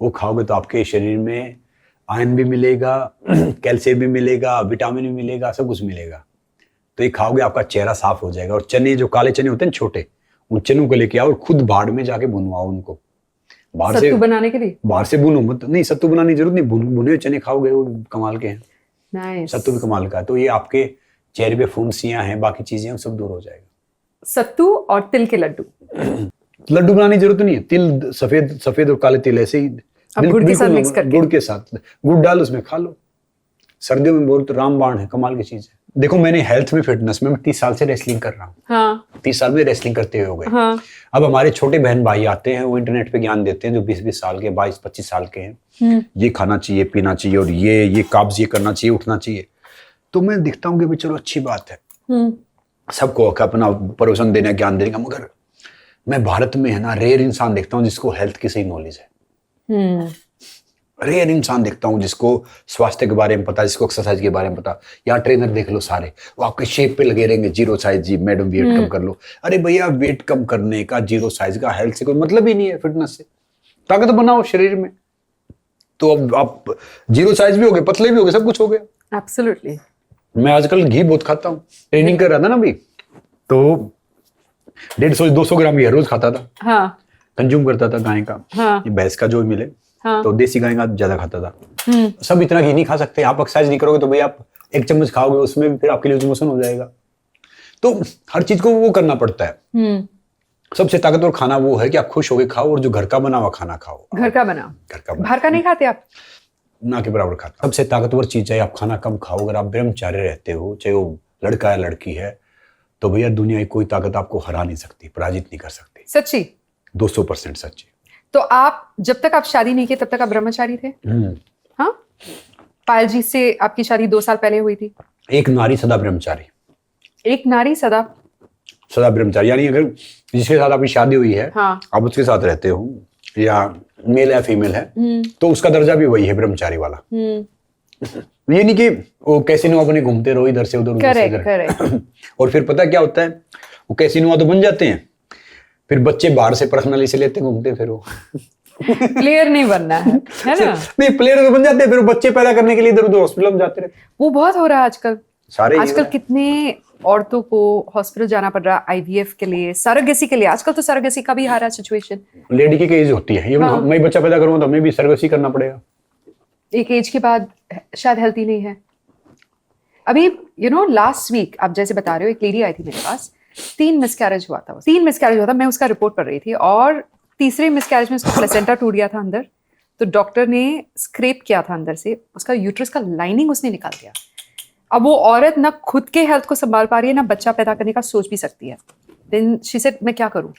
वो खाओगे तो आपके शरीर में आयरन भी मिलेगा, कैल्शियम भी मिलेगा, विटामिन भी मिलेगा, सब कुछ मिलेगा। तो ये खाओगे आपका चेहरा साफ हो जाएगा। और चने, जो काले चने होते हैं छोटे, उन चनों को लेके आओ और खुद बाढ़ में जाके भुनवाओ उनको। बाहर से सत्तू बनाने के लिए? बाहर से भुनो मत, नहीं सत्तू बनाने की जरूरत नहीं, भुने हुए चने खाओगे वो कमाल के हैं। नाइस। सत्तू भी कमाल का है। तो ये आपके चेहरे पे फुंसियां हैं, बाकी चीजें हैं, सब दूर हो जाएगा। सत्तू और तिल के लड्डू? लड्डू बनाने की जरूरत नहीं है। तिल सफेद और काले तिल ऐसे ही गुड़ के साथ मिक्स करके? गुड़ के साथ गुड़ डाल, उसमें खा लो। सर्दियों में बहुत रामबाण है, कमाल की चीज है। देखो मैंने हेल्थ में, फिटनेस में मैं 30 साल से रेसलिंग कर रहा हूँ। हाँ। 30 साल में रेसलिंग करते हुए हो गए। हाँ। अब हमारे छोटे बहन भाई आते हैं, वो इंटरनेट पे ज्ञान देते हैं, जो 20-20 साल के, 22-25 साल के हैं। ये खाना चाहिए, पीना चाहिए, और ये काब्ज ये करना चाहिए, उठना चाहिए। तो मैं दिखता हूँ कि भाई चलो अच्छी बात है, सबको अपना परोसन देना, ज्ञान देने का। मगर मैं भारत में है ना रेयर इंसान देखता हूँ जिसको हेल्थ की सही नॉलेज है। रेयर इंसान देखता हूँ जिसको स्वास्थ्य के बारे में पता, जिसको एक्सरसाइज के बारे में पता। यहाँ ट्रेनर देख लो सारे, वो आपके शेप पे लगे रहेंगे, 0 साइज जी मैडम वेट कम कर लो। अरे भैया, वेट कम करने का, 0 साइज का हेल्थ से कोई मतलब ही नहीं है। फिटनेस से ताकत बनाओ शरीर में। तो अब आप 0 साइज भी हो गए, पतले भी हो गए, सब कुछ हो गया। एब्सोल्युटली। मैं आजकल घी बहुत खाता हूँ, ट्रेनिंग कर रहा था ना अभी, तो 150-200 ग्राम घी रोज खाता था। हाँ। कंज्यूम करता था गाय का। हाँ। भैंस का जो मिले। हाँ। तो देसी गाय का ज्यादा खाता था। सब इतना घी नहीं खा सकते। आप एक्सरसाइज नहीं करोगे तो भाई आप 1 चम्मच खाओगे, उसमें भी फिर आपके लिए मोशन हो जाएगा। तो हर चीज को वो करना पड़ता है। सबसे ताकतवर खाना वो है कि आप खुश होके खाओ, और जो घर का बना हुआ खाना खाओ। घर का बना? बाहर का नहीं खाते आप? ना के बराबर खाता। सबसे ताकतवर चीज है, आप खाना कम खाओ। अगर आप ब्रह्मचार्य रहते हो, चाहे वो लड़का है लड़की है, तो भैया दुनिया की कोई ताकत आपको हरा नहीं सकती, पराजित नहीं कर सकती। सच्ची? 200% सच्ची। तो आप जब तक आप शादी नहीं की तब तक आप ब्रह्मचारी थे? हाँ। पायल जी से आपकी शादी 2 साल पहले हुई थी। एक नारी सदा ब्रह्मचारी। एक नारी सदा ब्रह्मचारी, यानी अगर जिसके साथ आपकी शादी हुई है, हाँ, आप उसके साथ रहते हो, या मेल या फीमेल है, तो उसका दर्जा भी वही है, ब्रह्मचारी वाला। ये नहीं कि वो कैसीनो अपने घूमते रहो इधर से उधर। करेक्ट। और फिर पता क्या होता है, वो कैसीनो तो बन जाते हैं, फिर बच्चे बाहर से पर्सनली से लेते घूमते, फिर वो प्लेयर नहीं बनना है ना? नहीं, प्लेयर तो बन जाते हैं, फिर बच्चे पैदा करने के लिए इधर उधर हॉस्पिटल में जाते रहते। वो बहुत हो रहा है आजकल। आजकल कितने औरतों को हॉस्पिटल जाना पड़ रहा है आईवीएफ के लिए, सरोगेसी के लिए। आजकल तो सरोगेसी का भी आ रहा है सिचुएशन। लेडी की एज होती है, हाँ। मैं बच्चा पैदा करूंगा तो हमें भी सरोगेसी करना पड़ेगा। एक एज के बाद शायद हेल्थी नहीं है। अभी लास्ट वीक आप जैसे बता रहे हो, एक लेडी आई थी मेरे पास, 3 मिसकैरेज हुआ था। 3 मिसकैरेज हुआ था, मैं उसका रिपोर्ट पढ़ रही थी और तीसरे मिसकैरेज में उसका प्लेसेंटा टूट गया था अंदर। तो डॉक्टर ने स्क्रैप किया था अंदर से, उसका यूट्रस का लाइनिंग उसने निकाल दिया। अब वो औरत ना खुद के हेल्थ को संभाल पा रही है, ना बच्चा पैदा करने का सोच भी सकती है। देन शी सेड मैं क्या करूं?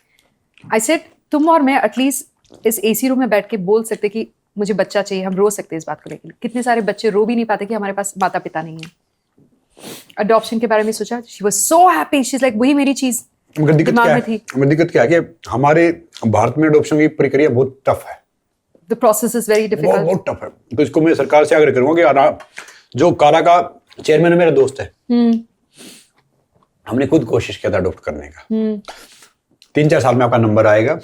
आई सेड तुम और मैं एटलीस्ट इस एसी रूम में बैठ के बोल सकते कि मुझे बच्चा चाहिए, हम रो सकते हैं इस बात को लेकर। कितने सारे बच्चे रो भी नहीं पाते कि हमारे पास माता पिता नहीं है। अडॉप्शन के बारे में सोचा, she was so happy, she is like वही मेरी चीज मगर दिक्कत दिमाग क्या में है? थी। मगर दिक्कत क्या है कि हमारे भारत में अडॉप्शन की प्रक्रिया बहुत टफ है, द प्रोसेस इज वेरी बहुत डिफिकल्ट। बहुत टफ है। तो इसको मैं सरकार से आग्रह करूंगा कि जो कारा का चेयरमैन है, मेरा दोस्त है, हमने खुद कोशिश किया था अडॉप्ट करने का। 3-4 साल में आपका नंबर आएगा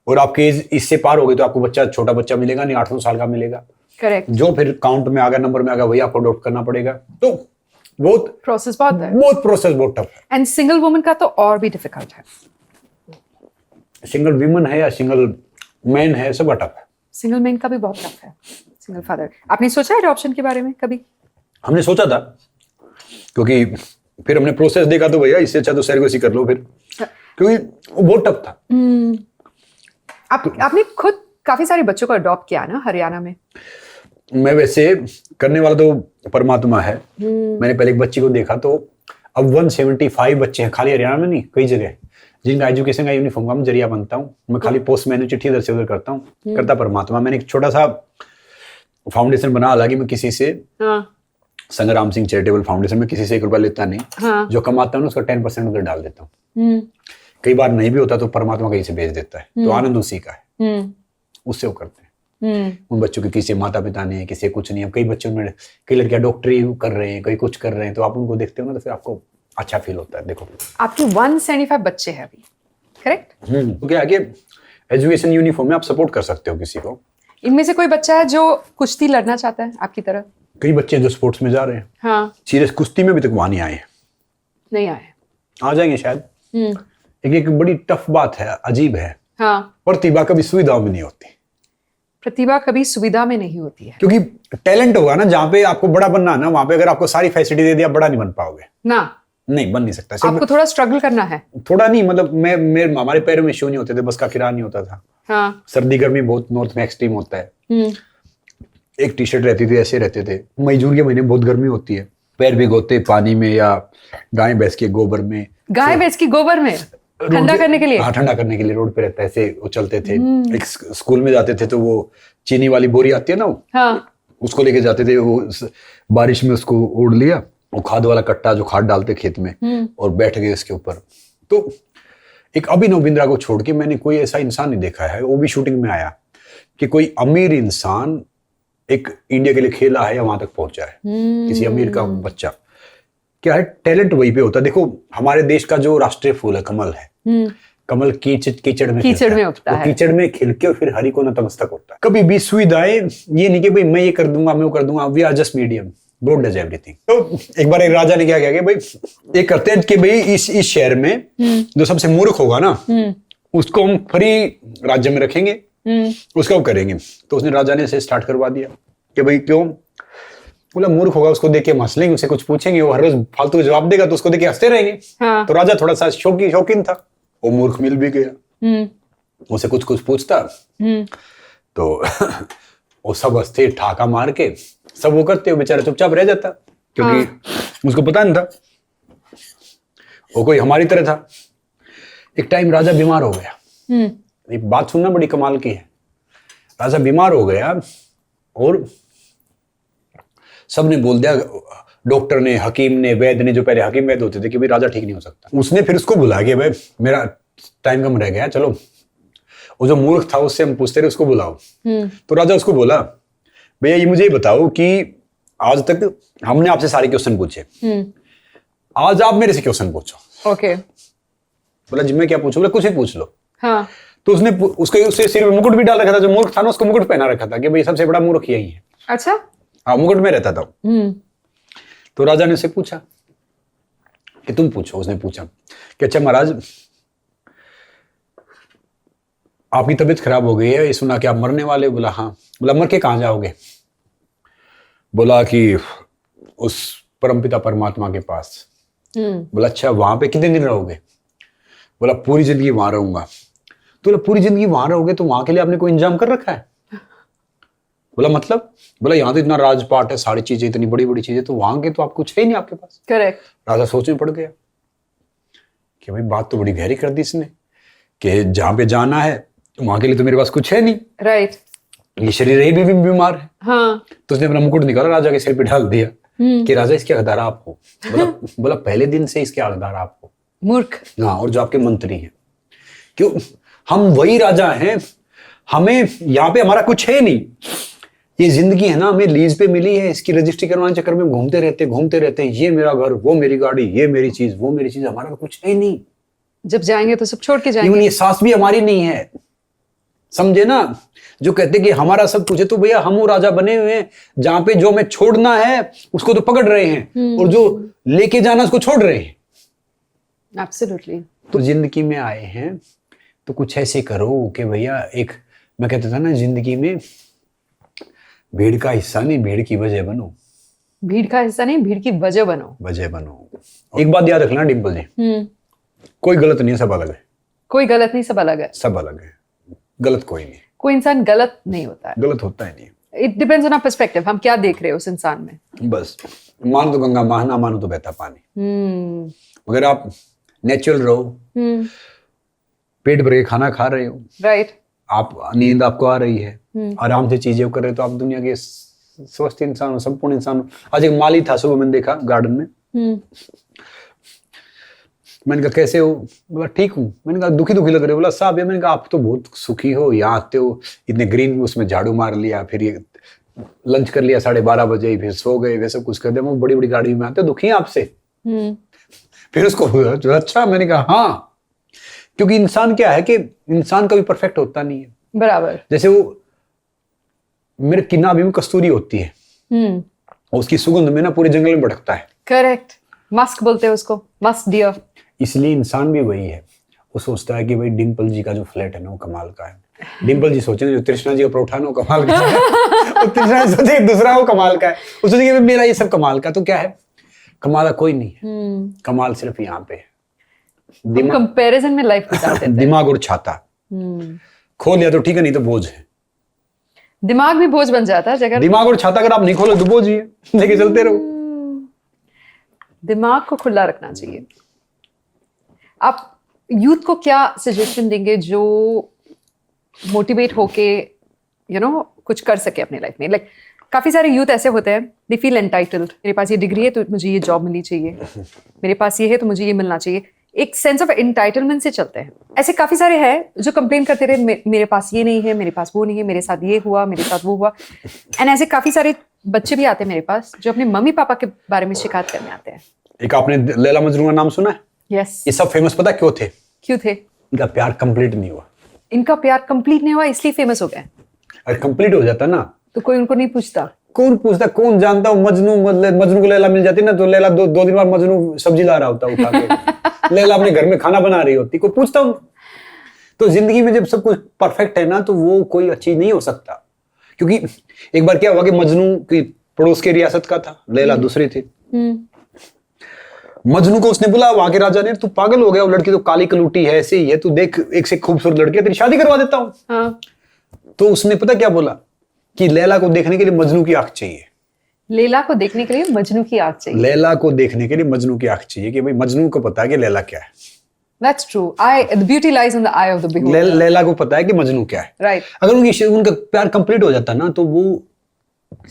और आपकी एज इससे पार हो गई तो आपको बच्चा, छोटा बच्चा मिलेगा नहीं, 8 साल का मिलेगा। करेक्ट। जो फिर काउंट में आ गया, नंबर में आ गया, वही आपको अडॉप्ट करना पड़ेगा। तो बहुत प्रोसेस बहुत है, बहुत प्रोसेस बहुत टफ है। एंड सिंगल वुमन का तो और भी डिफिकल्ट है। सिंगल वीमन है या सिंगल मैन है, सब टफ है। सिंगल मैन का भी बहुत टफ है, सिंगल फादर। आपने सोचा अडॉप्शन के बारे में कभी? हमने सोचा था, क्योंकि फिर हमने प्रोसेस देखा तो भैया इससे अच्छा तो सेरेगेसी कर लो फिर, क्योंकि वो बहुत टफ था। आपने खुद काफी सारे बच्चों को अडॉप्ट किया ना हरियाणा में? मैं वैसे करने वाला तो परमात्मा है। मैंने पहले एक बच्ची को देखा तो अब 175 बच्चे हैं खाली हरियाणा में, नहीं कई जगह, जिनका एजुकेशन का यूनिफॉर्म का मैं जरिया बनता हूँ। मैं खाली पोस्ट मैन्यू चिट्ठी इधर से उधर करता हूँ, करता परमात्मा। मैंने एक छोटा सा फाउंडेशन बना, हालांकि मैं किसी से संग्राम सिंह चैरिटेबल फाउंडेशन में किसी से 1 रुपया लेता नहीं। जो कमाता हूँ उसका 10% उधर डाल देता हूँ। कई बार नहीं भी होता तो परमात्मा कहीं से भेज देता है, तो आनंद उसी का है, उससे वो करते हैं। उन बच्चों के किसी माता पिता नहीं है, किसी कुछ नहीं है। कई बच्चों में, कई लड़कियां डॉक्टरी कर रहे हैं, कई कुछ कर रहे हैं, तो आप उनको देखते हो ना तो फिर आपको अच्छा फील होता है। देखो आपके 175 बच्चे हैं अभी, करेक्ट? तो क्या आगे एजुकेशन यूनिफॉर्म में आप सपोर्ट कर सकते हो किसी को। इनमें से कोई बच्चा है जो कुश्ती लड़ना चाहता है आपकी तरह? कई बच्चे जो स्पोर्ट्स में जा रहे हैं। हाँ। सीरियस कुश्ती में अभी तक वहां नहीं आए। नहीं आए, आ जाएंगे शायद। एक बड़ी टफ बात है, अजीब है। हाँ। प्रतिभा कभी सुविधाओं में नहीं होती। प्रतिभा कभी सुविधा में नहीं होती है, क्योंकि टैलेंट होगा ना, जहाँ पे आपको बड़ा बनना है ना, वहां पे अगर आपको सारी फैसिलिटी दे दिया, बड़ा नहीं बन पाओगे ना। नहीं बन नहीं सकता। आपको थोड़ा स्ट्रगल करना है। थोड़ा नहीं, मतलब हमारे पैरों में शू नहीं होते थे, बस का किराया नहीं होता था। हाँ। सर्दी गर्मी बहुत नॉर्थ में एक्सट्रीम होता है। एक टी शर्ट रहती थी, ऐसे रहते थे। मई जून के महीने में बहुत गर्मी होती है, पैर भिगोते पानी में या गाय भैंस के गोबर में। गाय भैंस की गोबर में ठंडा करने के लिए? हाँ, ठंडा करने के लिए रोड पे रहता है, ऐसे उछलते थे। एक स्कूल में जाते थे तो वो चीनी वाली बोरी आती है ना, हाँ। उसको लेके जाते थे। वो बारिश में उसको ओढ़ लिया, वो खाद वाला कट्टा जो खाद डालते खेत में, और बैठ गए उसके ऊपर। तो एक अभिनव बिंद्रा को छोड़ के मैंने कोई ऐसा इंसान नहीं देखा है, वो भी शूटिंग में आया, कि कोई अमीर इंसान एक इंडिया के लिए खेला है या वहां तक पहुंचा है। किसी अमीर का बच्चा, क्या है, टैलेंट वहीं पे होता है। देखो हमारे देश का जो राष्ट्रीय फूल है कमल है, कमल कीचड़ में उगता है। कीचड़ में खिल के फिर हरि को नतमस्तक होता है। कभी भी सुविधाएं ये नहीं कि भाई मैं ये कर दूंगा, मैं वो कर दूंगा। We are just medium, God does everything. तो एक बार एक राजा ने क्या किया कि भाई ये करते हैं कि भाई इस शहर में जो सबसे मूर्ख होगा ना, उसको हम फ्री राज्य में रखेंगे, उसका वो करेंगे। तो उसने राजा ने से स्टार्ट करवा दिया कि भाई क्यों, बोला मूर्ख होगा उसको देख के हंस लेंगे, उससे कुछ पूछेंगे, वो हर रोज फालतू जवाब देगा तो उसको देख के हंसते रहेंगे। हाँ। तो राजा थोड़ा सा शौकीन था, वो मूर्ख मिल भी गया, उसे कुछ कुछ पूछता तो वो सब हंसते, ठाका मार के सब वो करते, बेचारा चुपचाप रह जाता, क्योंकि उसको पता नहीं था, वो कोई हमारी तरह था। एक टाइम राजा बीमार हो गया। एक बात सुनना बड़ी कमाल की है। राजा बीमार हो गया और सबने बोल दिया, डॉक्टर ने, हकीम ने, वैद्य ने, जो पहले हकीम वैद्य होते थे, कि भाई राजा ठीक नहीं हो सकता। उसने फिर उसको बुला के, भाई मेरा टाइम कम रह गया, चलो वो जो मूर्ख था उससे हम पूछते रहे, उसको बुलाओ। तो राजा उसको बोला, भैया ये मुझे बताओ कि आज तक हमने आपसे सारे क्वेश्चन पूछे, आज आप मेरे से क्वेश्चन पूछो। ओके। बोला जी मैं क्या पूछूं? बोला कुछ भी पूछ लो। हाँ। तो उसने उसके सिर में मुकुट भी डाल रखा था, जो मूर्ख था ना उसको मुकुट पहना रखा था कि भाई सबसे बड़ा मूर्ख यही है। अच्छा। हाँ, मुकुट में रहता था। तो राजा ने उसे पूछा कि तुम पूछो। उसने पूछा कि अच्छा महाराज, आपकी तबीयत खराब हो गई है, ये सुना कि आप मरने वाले। बोला हाँ। बोला मर के कहाँ जाओगे? बोला कि उस परमपिता परमात्मा के पास। बोला अच्छा वहां पे कितने दिन रहोगे? बोला पूरी जिंदगी वहां रहूंगा। तो बोला पूरी जिंदगी वहां रहोगे तो वहां के लिए आपने कोई इंतजाम कर रखा है? बोला मतलब? बोला यहाँ तो इतना राजपाट है, सारी चीजें इतनी बड़ी बड़ी चीजें, तो वहां के तो आप कुछ है ही नहीं आपके पास। करेक्ट। राजा सोचने पड़ गया कि भाई बात तो बड़ी गहरी कर दी इसने, कि जहां पे जाना है वहां के लिए तो मेरे पास कुछ है नहीं। राइट। ये शरीर ये भी बीमार है। हाँ। तो उसने अपना मुकुट निकाला, राजा के सिर पे डाल दिया कि राजा इसके हकदार आप हो। बोला पहले दिन से इसके हकदार आप हो। मूर्ख। हाँ, और जो आपके मंत्री हैं, क्यों? हम वही राजा हैं, हमें यहाँ पे हमारा कुछ है नहीं। ये जिंदगी है ना, हमें लीज पे मिली है, इसकी रजिस्ट्री करवाने चक्कर में घूमते रहते हैं। ये मेरा घर, वो मेरी गाड़ी, ये मेरी चीज, वो मेरी चीज, हमारा कुछ है नहीं। जब जाएंगे तो सब छोड़ के जाएंगे। इवन ये सांस भी हमारी नहीं है, समझे ना? जो कहते कि हमारा सब कुछ है, तो भैया हम वो राजा बने हुए हैं जहां पे जो हमें छोड़ना है उसको तो पकड़ रहे हैं, और जो लेके जाना उसको छोड़ रहे हैं। एब्सोल्युटली। तो जिंदगी में आए हैं तो कुछ ऐसे करो कि भैया, एक मैं कहता था ना, जिंदगी में भीड़ का हिस्सा नहीं, भीड़ की वजह बनो। भीड़ का हिस्सा नहीं, भीड़ की वजह बनो। एक बात याद रखना डिम्पल जी, कोई गलत नहीं है, सब अलग है। कोई गलत नहीं, सब अलग है। सब अलग है, गलत कोई नहीं। कोई इंसान गलत नहीं होता है, गलत होता ही नहीं। It depends on our perspective, हम क्या देख रहे हैं उस इंसान में। बस मानो तो गंगा माह, ना मानो तो बहता पानी। मगर आप नेचुरल रहो, पेट भर के खाना खा रहे हो, राइट, आप नींद आपको आ रही है, आराम से चीजें कर रहे हो, तो आप दुनिया के स्वस्थ इंसान हो, संपूर्ण इंसान हो। आज एक माली था, सुबह मैंने देखा गार्डन में। मैंने कहा कैसे हो? बोला ठीक हूँ। मैंने कहा दुखी दुखी लग रहे हो? बोला साहब ये। मैंने कहा आप तो बहुत सुखी हो, यहाँ आते हो इतने ग्रीन, उसमें झाड़ू मार लिया, फिर ये लंच कर लिया 12:30 बजे, फिर सो गए, वैसे कुछ कर दिया, वो बड़ी बड़ी गाड़ी में आते हो, दुखी है आपसे? फिर उसको अच्छा, मैंने कहा हाँ, क्योंकि इंसान क्या है कि इंसान कभी परफेक्ट होता नहीं है। बराबर। जैसे वो मेरे किनाबी में कस्तूरी होती है, और उसकी सुगंध में ना पूरे जंगल में भटकता है। करेक्ट, मस्क बोलते हैं उसको, मस्क डियर। इसलिए इंसान भी वही है, वो सोचता है कि भाई डिम्पल जी का जो फ्लैट है ना वो कमाल का है। डिम्पल जी सोचे जो तृष्णा जी का परोठा ना वो कमाल का है, और तृष्णा जी सोचे दूसरा वो कमाल का है, वो सोचे कि मेरा ये सब कमाल का। तो क्या है, कमाल कोई नहीं है, कमाल सिर्फ यहाँ पे है। कंपैरिजन में लाइफ बिताते हैं। दिमाग और छाता खोल लिया तो ठीक है, नहीं तो बोझ है। दिमाग भी बोझ बन जाता है जगह। दिमाग और छाता अगर आप नहीं खोलो तो बोझ ही है, लेके चलते रहो। दिमाग को खुला रखना चाहिए। आप यूथ को क्या सजेशन देंगे जो मोटिवेट होके कुछ कर सके अपने लाइफ में? लाइक काफी सारे यूथ ऐसे होते हैं, दे फील एंटाइटल्ड, मेरे पास ये डिग्री है तो मुझे ये जॉब मिलनी चाहिए, मेरे पास ये है तो मुझे ये मिलना चाहिए। एक सेंस ऑफ एंटाइटलमेंट से चलते हैं। ऐसे काफी सारे हैं जो कंप्लेन करते रहे, मेरे पास ये नहीं है, मेरे पास वो नहीं है, मेरे साथ ये हुआ, मेरे साथ वो हुआ। एंड ऐसे काफी सारे बच्चे भी आते हैं मेरे पास जो अपने मम्मी पापा के बारे में शिकायत करने आते हैं। एक आपने लैला मजनू का नाम सुना है? यस। ये सब फेमस पता क्यों थे? क्यों थे? इनका प्यार कंप्लीट नहीं हुआ। इनका प्यार कंप्लीट नहीं हुआ इसलिए फेमस हो गए। अगर कंप्लीट हो जाता ना तो कोई उनको नहीं पूछता। कौन पूछता, कौन जानता? मजनू को लैला मिल जाती ना, तो लैला दो दिन बाद मजनू सब्जी ला रहा होता उठा के, लैला अपने घर में खाना बना रही होती, कोई पूछता हूँ? तो जिंदगी में जब सब कुछ परफेक्ट है ना, तो वो कोई अच्छी नहीं हो सकता। क्योंकि एक बार क्या हुआ कि मजनू की पड़ोस की रियासत का था, लैला दूसरी थी। मजनू को उसने बोला, वहां के राजा ने, तू पागल हो गया, वो लड़की तो काली कलूटी है, ऐसे ही है, तू देख एक से खूबसूरत लड़की है, तेरी शादी करवा देता हूँ। हाँ। तो उसने पता क्या बोला कि लैला को देखने के लिए मजनू की आंख चाहिए। लैला को देखने के लिए मजनू की आंख चाहिए। लैला को देखने के लिए मजनू की आंख चाहिए, कि भाई मजनू को पता है कि लैला क्या है। That's true. The beauty lies in the eye of the beholder. Laila को पता है कि मजनू क्या है। Right. अगर उनका प्यार कंप्लीट हो जाता ना, तो वो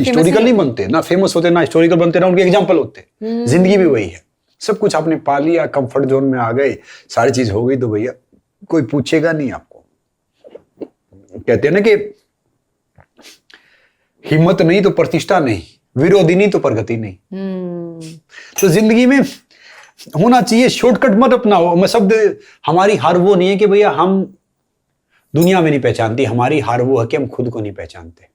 हिस्टोरिकल नहीं बनते ना, फेमस होते ना, हिस्टोरिकल बनते ना, उनके एग्जाम्पल होते। जिंदगी भी वही है, सब कुछ आपने पा लिया, कंफर्ट जोन में आ गए, सारी चीज हो गई, तो भैया कोई पूछेगा नहीं आपको। कहते हैं ना कि हिम्मत नहीं तो प्रतिष्ठा नहीं, विरोधी नहीं तो प्रगति नहीं। तो जिंदगी में होना चाहिए, शॉर्टकट मत अपनाओ। मैं शब्द, हमारी हार वो नहीं है कि भैया हम दुनिया में नहीं पहचानती, हमारी हार वो है कि हम खुद को नहीं पहचानते।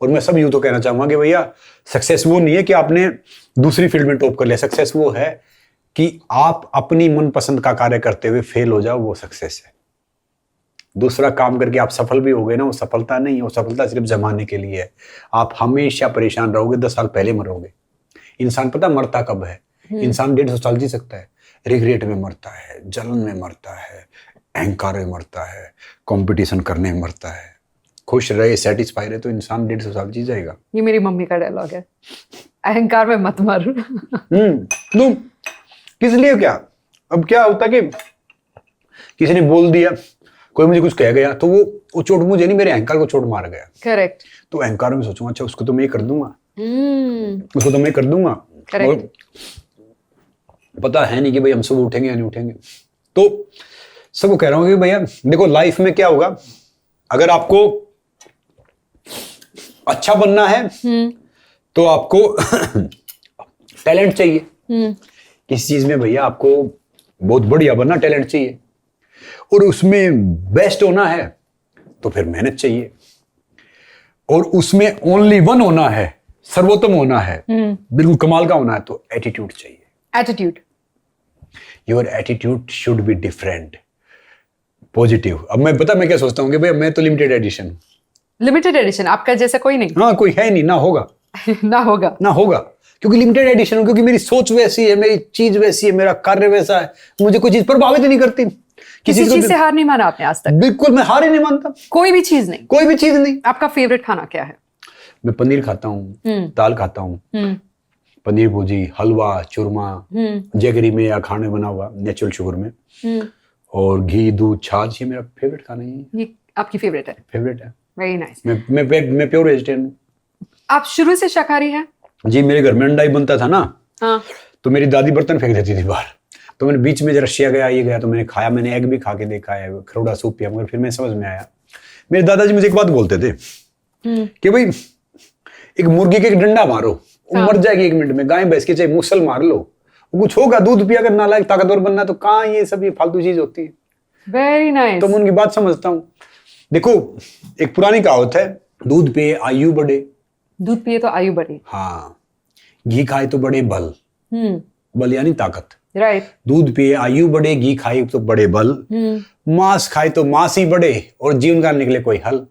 और मैं सब यूं तो कहना चाहूंगा कि भैया सक्सेस वो नहीं है कि आपने दूसरी फील्ड में टॉप कर लिया, सक्सेस वो है कि आप अपनी मनपसंद का कार्य करते हुए फेल हो जाओ, वो सक्सेस है। दूसरा काम करके आप सफल भी हो गए ना, वो सफलता नहीं है, वो सफलता सिर्फ जमाने के लिए है। आप हमेशा परेशान रहोगे, 10 साल पहले मरोगे। इंसान पता मरता कब है? इंसान 150 साल जी सकता है, रिग्रेट में मरता है, जलन में मरता है, अहंकार में मरता है, कंपटीशन करने में मरता है। खुश रहे, सेटिस्फाई रहे तो इंसान 150 साल जी जाएगा। ये मेरी मम्मी का डायलॉग है, अहंकार में मत मर। तो किस लिए क्या? अब क्या होता कि किसी ने बोल दिया, कोई मुझे कुछ कह गया, तो वो चोट मुझे नहीं, मेरे अहंकार को चोट मार गया। करेक्ट। तो अहंकार में सोचूंगा, अच्छा उसको तो मैं कर दूंगा, उसको तो मैं कर दूंगा। और पता है नहीं कि भाई हम सब उठेंगे या नहीं उठेंगे। तो सबको कह रहा हूँ कि भैया देखो, लाइफ में क्या होगा, अगर आपको अच्छा बनना है तो आपको टैलेंट चाहिए। किसी चीज में भैया आपको बहुत बढ़िया बनना, टैलेंट चाहिए। और उसमें बेस्ट होना है तो फिर मेहनत चाहिए। और उसमें ओनली वन होना है, सर्वोत्तम होना है, बिल्कुल कमाल का होना है, तो एटीट्यूड चाहिए। Attitude, your attitude should be different, positive. अब मैं पता मैं क्या सोचता हूँ कि भाई मैं तो लिमिटेड एडिशन, लिमिटेड एडिशन, आपका जैसा कोई नहीं। हाँ कोई है नहीं, ना होगा ना होगा, ना होगा, क्योंकि लिमिटेड एडिशन हूँ, क्योंकि मेरी सोच वैसी है, मेरी चीज वैसी है, मेरा कार्य वैसा है, मुझे कोई चीज प्रभावित नहीं करती। किसी चीज से हार नहीं माना आपने आज तक? बिल्कुल, मैं हार ही नहीं मानता, कोई भी चीज नहीं? कोई भी चीज नहीं। आपका फेवरेट खाना क्या है? मैं पनीर खाता हूँ, दाल खाता हूँ, पनीर भुजी, हलवा, चूरमा, जगरी में या खाने बना हुआ नेचुरल शुगर में, और घी, दूध, छाछ, ये मेरा फेवरेट खाना ही है। ये आपकी फेवरेट है? फेवरेट है। Very nice. मैं प्योर वेजिटेरियन हूँ। आप शुरू से शाकाहारी हैं? जी, मेरे घर में अंडा ही बनता था ना, हाँ। तो मेरी दादी बर्तन फेंक देती थी बाहर, तो मैंने बीच में जब रशिया गया, ये गया, तो मैंने खाया, मैंने एग भी खा के देखा है, खरोड़ा सूप पिया, मगर फिर मैं समझ में आया। मेरे दादाजी मुझे एक बात बोलते थे कि भाई एक मुर्गी के एक डंडा मारो, वो मर जाएगी 1 मिनट में। गाय भैंस के चाहे मुसल मार लो, वो कुछ होगा, दूध पिया कर नालायक ताकतवर बनना, तो कहाँ ये सब ये फालतू चीज होती है। Very nice. तो मैं उनकी बात समझता हूँ। देखो, एक पुरानी कहावत है, दूध पिए आयु बढ़े। दूध पिए तो आयु बढ़े। हाँ, घी खाए तो बढ़े बल, बल यानी ताकत। राइट। दूध पिए आयु बढ़े, घी खाए तो बढ़े बल, मांस खाए तो मांस ही बढ़े और जीवन का निकले कोई हल।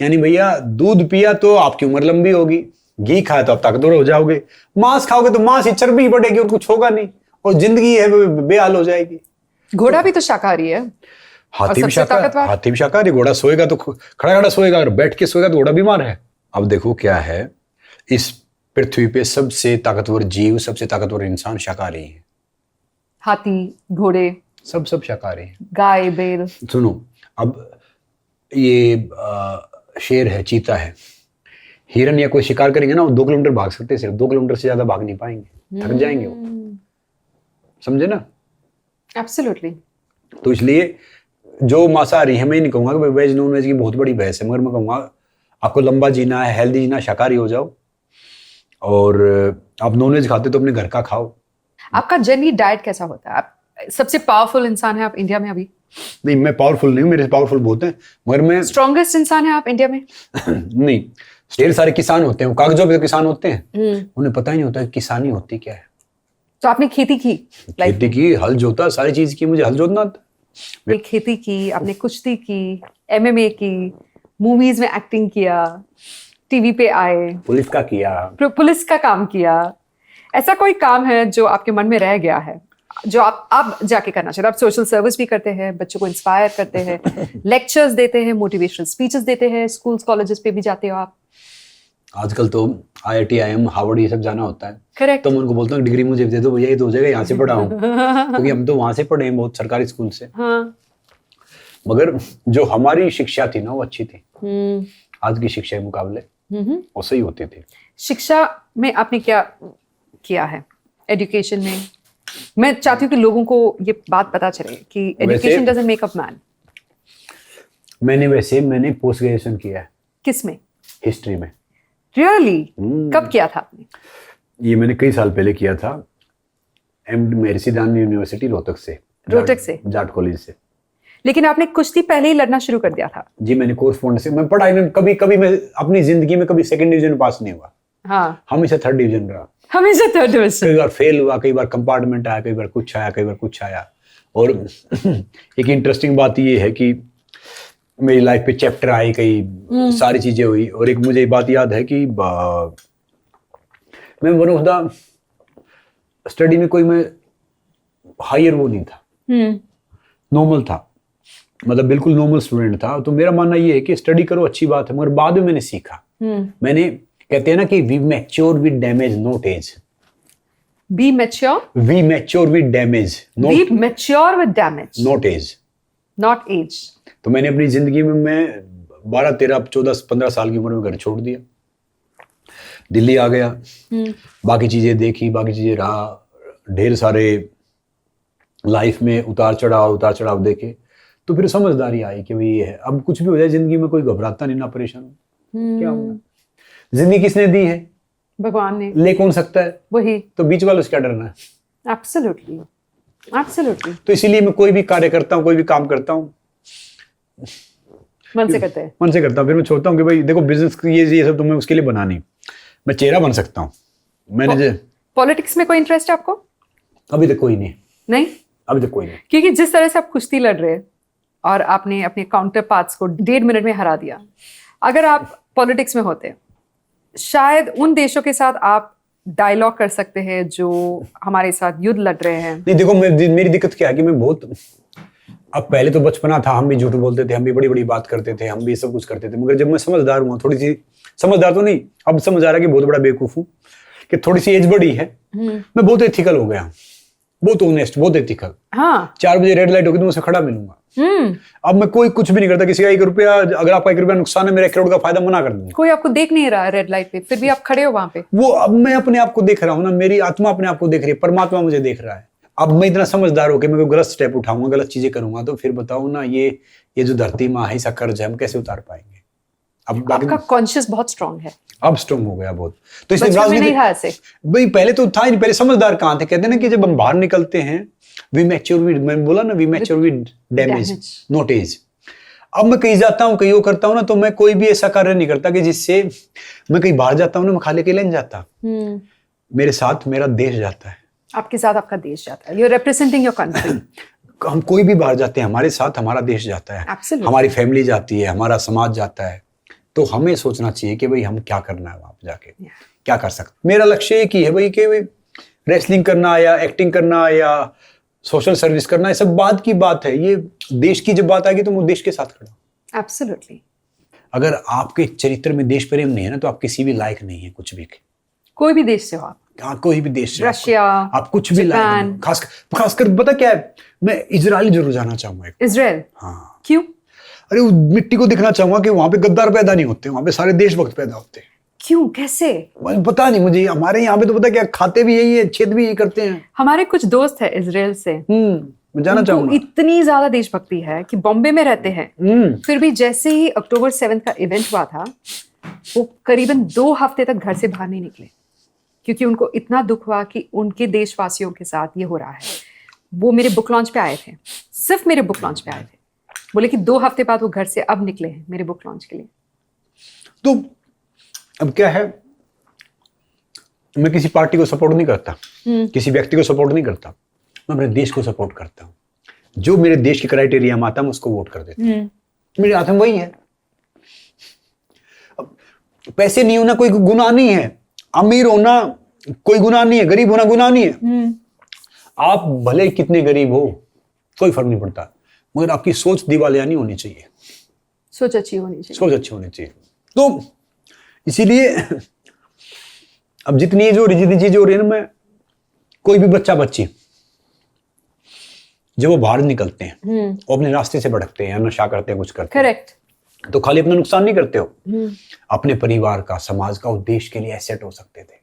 यानी भैया दूध पिया तो आपकी उम्र लंबी होगी, घी खाए तो आप ताकतवर हो जाओगे, मांस खाओगे तो मांस ही चर्बी बढ़ेगी और कुछ होगा नहीं, और जिंदगी है बेहाल हो जाएगी। घोड़ा भी तो शाकाहारी है। हाथी भी शाकाहारी। घोड़ा सोएगा तो खड़ा खड़ा सोएगा, और बैठ के सोएगा तो घोड़ा बीमार है। अब देखो क्या है, इस पृथ्वी पे सबसे ताकतवर जीव, सबसे ताकतवर इंसान शाकाहारी है। हाथी, घोड़े, सब शाकाहारी है। गाय, बैल। सुनो, अब ये शेर है, चीता है, हिरन या कोई शिकार करेंगे ना, वो 2 किलोमीटर भाग सकते हैं, सिर्फ 2 किलोमीटर से ज्यादा भाग नहीं पाएंगे, थक जाएंगे वो। समझे ना? एब्सोल्युटली। तो इसलिए जो मांसाहारी है, मैं नहीं कहूंगा कि वेज नॉन वेज की बहुत बड़ी बहस है, मगर मैं कहूंगा आपको लंबा जीना है, हेल्दी जीना, शाकाहारी हो जाओ। और आप नॉन वेज खाते तो अपने घर का खाओ। आपका जनरली डाइट कैसा होता है? आप सबसे पावरफुल इंसान है आप इंडिया में अभी? नहीं, मैं पावरफुल नहीं हूँ, मेरे से पावरफुल बहुत हैं, मगर मैं स्ट्रॉन्गेस्ट इंसान है आप इंडिया में? नहीं, ढेर सारे किसान होते हैं, कागजों पे तो किसान होते हैं, उन्हें पता ही नहीं होता कि किसानी होती क्या है। तो आपने खेती की? खेती की, हल जोता, सारी चीज की, मुझे हल जोतना आता। खेती की, आपने कुश्ती की, MMA की, मूवीज में एक्टिंग किया, टीवी पे आए, पुलिस का किया, पुलिस का काम किया। ऐसा कोई काम है जो आपके मन में रह गया है, जो आप जाके करना चाहते? आप सोशल सर्विस भी करते हैं, बच्चों को इंस्पायर करते हैं, लेक्चर्स देते हैं, मोटिवेशनल स्पीचेस देते हैं, स्कूल्स कॉलेजेस पे भी जाते हो आप? आजकल तो IIT, IIM, हार्वर्ड ये सब जाना होता है। करेक्ट। तो मैं उनको बोलता हूँ डिग्री मुझे दे दो भैया, ये तो हो जाएगा, यहाँ से पढ़ा हूँ, क्योंकि हम तो वहां से पढ़े हैं, बहुत सरकारी स्कूल से। हाँ। मगर जो हमारी शिक्षा थी ना, वो अच्छी थी, आज की शिक्षा के मुकाबले वो सही होती थी। शिक्षा में आपने क्या किया है? एजुकेशन में मैं चाहती हूँ कि लोगों को ये बात पता चले कि education doesn't make up man. मैंने पोस्ट ग्रेजुएशन किया है। किस में? हिस्ट्री में। रियली? कब किया था आपने? ये मैंने कई साल पहले किया था, महर्षि दान यूनिवर्सिटी रोहतक से। जाट कॉलेज से। लेकिन आपने कुश्ती पहले ही लड़ना शुरू कर दिया था? जी, मैंने कोर्सपोंडेंस से, मैं पढ़ाई में कभी मैं अपनी जिंदगी में कभी 2nd डिवीजन पास नहीं हुआ। हाँ। हमेशा 3rd डिवीजन रहा। हमेशा 3rd डिवीजन। कई बार फेल हुआ, कई बार कंपार्टमेंट आया, कई बार कुछ आया, कई बार कुछ आया। और एक इंटरेस्टिंग बात ये है कि मेरी लाइफ पे चैप्टर आए, कई सारी चीजें हुई, और एक मुझे बात याद है कि मैं वन ऑफ द स्टडी में कोई मैं हायर वो नहीं था, नॉर्मल था, मतलब बिल्कुल नॉर्मल स्टूडेंट था। तो मेरा मानना ये है कि स्टडी करो अच्छी बात है, मगर बाद में मैंने सीखा, मैंने कहते हैं ना कि we mature with damage not age. Be mature, we mature with damage be mature with damage not age, not age. तो मैंने अपनी जिंदगी में मैं 12, 13, 14, 15 साल की उम्र में घर छोड़ दिया, दिल्ली आ गया, बाकी चीजें देखी, बाकी चीजें रहा, ढेर सारे लाइफ में उतार चढ़ाव देखे, तो फिर समझदारी आई कि भाई ये है, अब कुछ भी हो जाए जिंदगी में कोई घबराता नहीं, ना परेशान क्या होगा, जिंदगी किसने दी है, भगवान ने, ले कौन सकता है, वही। तो बीच वालों से क्या डरना है। Absolutely, absolutely. तो इसीलिए मैं कोई भी कार्य करता हूँ, कोई भी काम करता हूँ, मन से करते हैं, मन से करता हूँ। फिर मैं छोड़ता हूँ कि भाई देखो बिजनेस ये सब तुम्हें उसके लिए बना नहीं, मैं चेहरा बन सकता हूँ, मैंने पॉलिटिक्स में कोई इंटरेस्ट है आपको? अभी तक कोई नहीं, अभी तक कोई नहीं, क्योंकि जिस तरह से आप कुश्ती लड़ रहे हैं और आपने अपने काउंटर पार्ट्स को 1.5 मिनट में हरा दिया, अगर आप पॉलिटिक्स में होते शायद उन देशों के साथ आप डायलॉग कर सकते हैं जो हमारे साथ युद्ध लड़ रहे हैं। नहीं देखो, मेरी दिक्कत क्या है कि मैं बहुत, अब पहले तो बचपना था, हम भी झूठ बोलते थे, हम भी बड़ी बड़ी बात करते थे, हम भी सब कुछ करते थे, मगर जब मैं समझदार हुआ, थोड़ी सी समझदार तो नहीं, अब समझ आ रहा है कि बहुत बड़ा बेवकूफ हूँ, कि थोड़ी सी एज बड़ी है, मैं बहुत एथिकल हो गया, बहुत ऑनेस्ट, बहुत एथिकल। हाँ। 4 बजे रेड लाइट होगी तो मुझसे खड़ा मिलूंगा। अब मैं कोई कुछ भी नहीं करता, किसी का 1 रुपया, अगर आपका 1 रुपया नुकसान है, मेरा 1 करोड़ का फायदा मना कर दूंगा। कोई आपको देख नहीं रहा रेड लाइट पे, फिर भी आप खड़े हो वहां पे। वो अब मैं अपने आप को देख रहा हूँ ना, मेरी आत्मा अपने आप को देख रही है, परमात्मा मुझे देख रहा है। अब मैं इतना समझदार हो कि मैं कोई गलत स्टेप उठाऊंगा, गलत चीजें करूंगा, तो फिर बताओ ना, ये जो धरती माँ है, इसका कर्ज है, हम कैसे उतार पाएंगे। अब आपका कॉन्शियस बहुत स्ट्रांग है, अब स्ट्रांग हो गया बहुत। तो इसलिए बचपन में नहीं था ऐसे भाई, पहले तो था ही नहीं, पहले समझदार कहाँ थे। कहते हैं ना कि जब हम बाहर निकलते हैं, वी मैच्योर विद, मैंने बोला ना, we mature with damage not age. अब मैं कहीं जाता हूँ, कहीं वो करता हूँ ना, तो मैं कोई भी ऐसा कार्य नहीं करता कि जिससे, मैं कहीं बाहर जाता हूँ ना, मैं खाली अकेले नहीं जाता, मेरे साथ मेरा देश जाता है, आपके साथ आपका देश जाता है, you are representing your country. हम कोई भी बाहर जाते हैं, हमारे साथ हमारा देश जाता है, Absolutely. हमारी फैमिली जाती है, हमारा समाज जाता है। तो हमें सोचना चाहिए कि भाई हम क्या करना है वहां जाके, क्या कर सकते। मेरा लक्ष्य एक ही है भाई, कि रेसलिंग करना या एक्टिंग करना या सोशल सर्विस करना, ये सब बाद की बात है। ये देश की जब बात आएगी तो मैं देश के साथ खड़ा। एब्सोल्युटली। अगर आपके चरित्र में देश प्रेम नहीं है ना, तो आप किसी भी लायक नहीं है, कुछ भी, कोई भी देश से हो आप, हाँ कोई भी देश से, रशिया, आप कुछ भी लायक नहीं। खासकर पता क्या है, मैं इजराइल जरूर जाना चाहूंगा। इजराइल? हाँ। क्यों? अरे उस मिट्टी को देखना चाहूंगा कि वहां पे गद्दार पैदा नहीं होते, वहां पे सारे देशभक्त पैदा होते हैं। क्यों, कैसे? पता नहीं मुझे, हमारे यहाँ पे तो पता क्या, खाते भी यही है, छेद भी यही करते हैं। हमारे कुछ दोस्त है इजराइल से, मैं जाना चाहूंगा। इतनी ज्यादा देशभक्ति है कि बॉम्बे में रहते हैं, फिर भी जैसे ही अक्टूबर 7 का इवेंट हुआ था, वो करीबन 2 हफ्ते तक घर से बाहर नहीं निकले, क्योंकि उनको इतना दुख हुआ कि उनके देशवासियों के साथ ये हो रहा है। वो मेरे बुक लॉन्च पे आए थे, सिर्फ मेरे बुक लॉन्च पे आए थे, बोले कि 2 हफ्ते बाद वो घर से अब निकले हैं मेरे बुक लॉन्च के लिए। तो अब क्या है, मैं किसी पार्टी को सपोर्ट नहीं करता, किसी व्यक्ति को सपोर्ट नहीं करता, मैं अपने देश को सपोर्ट करता हूँ। जो मेरे देश के क्राइटेरिया में आता है, मैं उसको वोट कर देता हूँ। मेरे हाथ में वही है। अब पैसे नहीं होना कोई गुनाह नहीं है, अमीर होना कोई गुनाह नहीं है, गरीब होना गुनाह नहीं है। आप भले कितने गरीब हो, कोई फर्क नहीं पड़ता, मगर आपकी सोच दिवालियानी होनी चाहिए, सोच अच्छी होनी चाहिए, सोच अच्छी होनी चाहिए। तो इसीलिए अब जितनी चीजें हो रही है ना, मैं कोई भी बच्चा बच्ची जब वो बाहर निकलते हैं, वो अपने रास्ते से भटकते हैं या नशा करते हैं, कुछ करते हैं, करेक्ट, तो खाली अपना नुकसान नहीं करते हो, अपने परिवार का, समाज का, और देश के लिए एसेट हो सकते थे।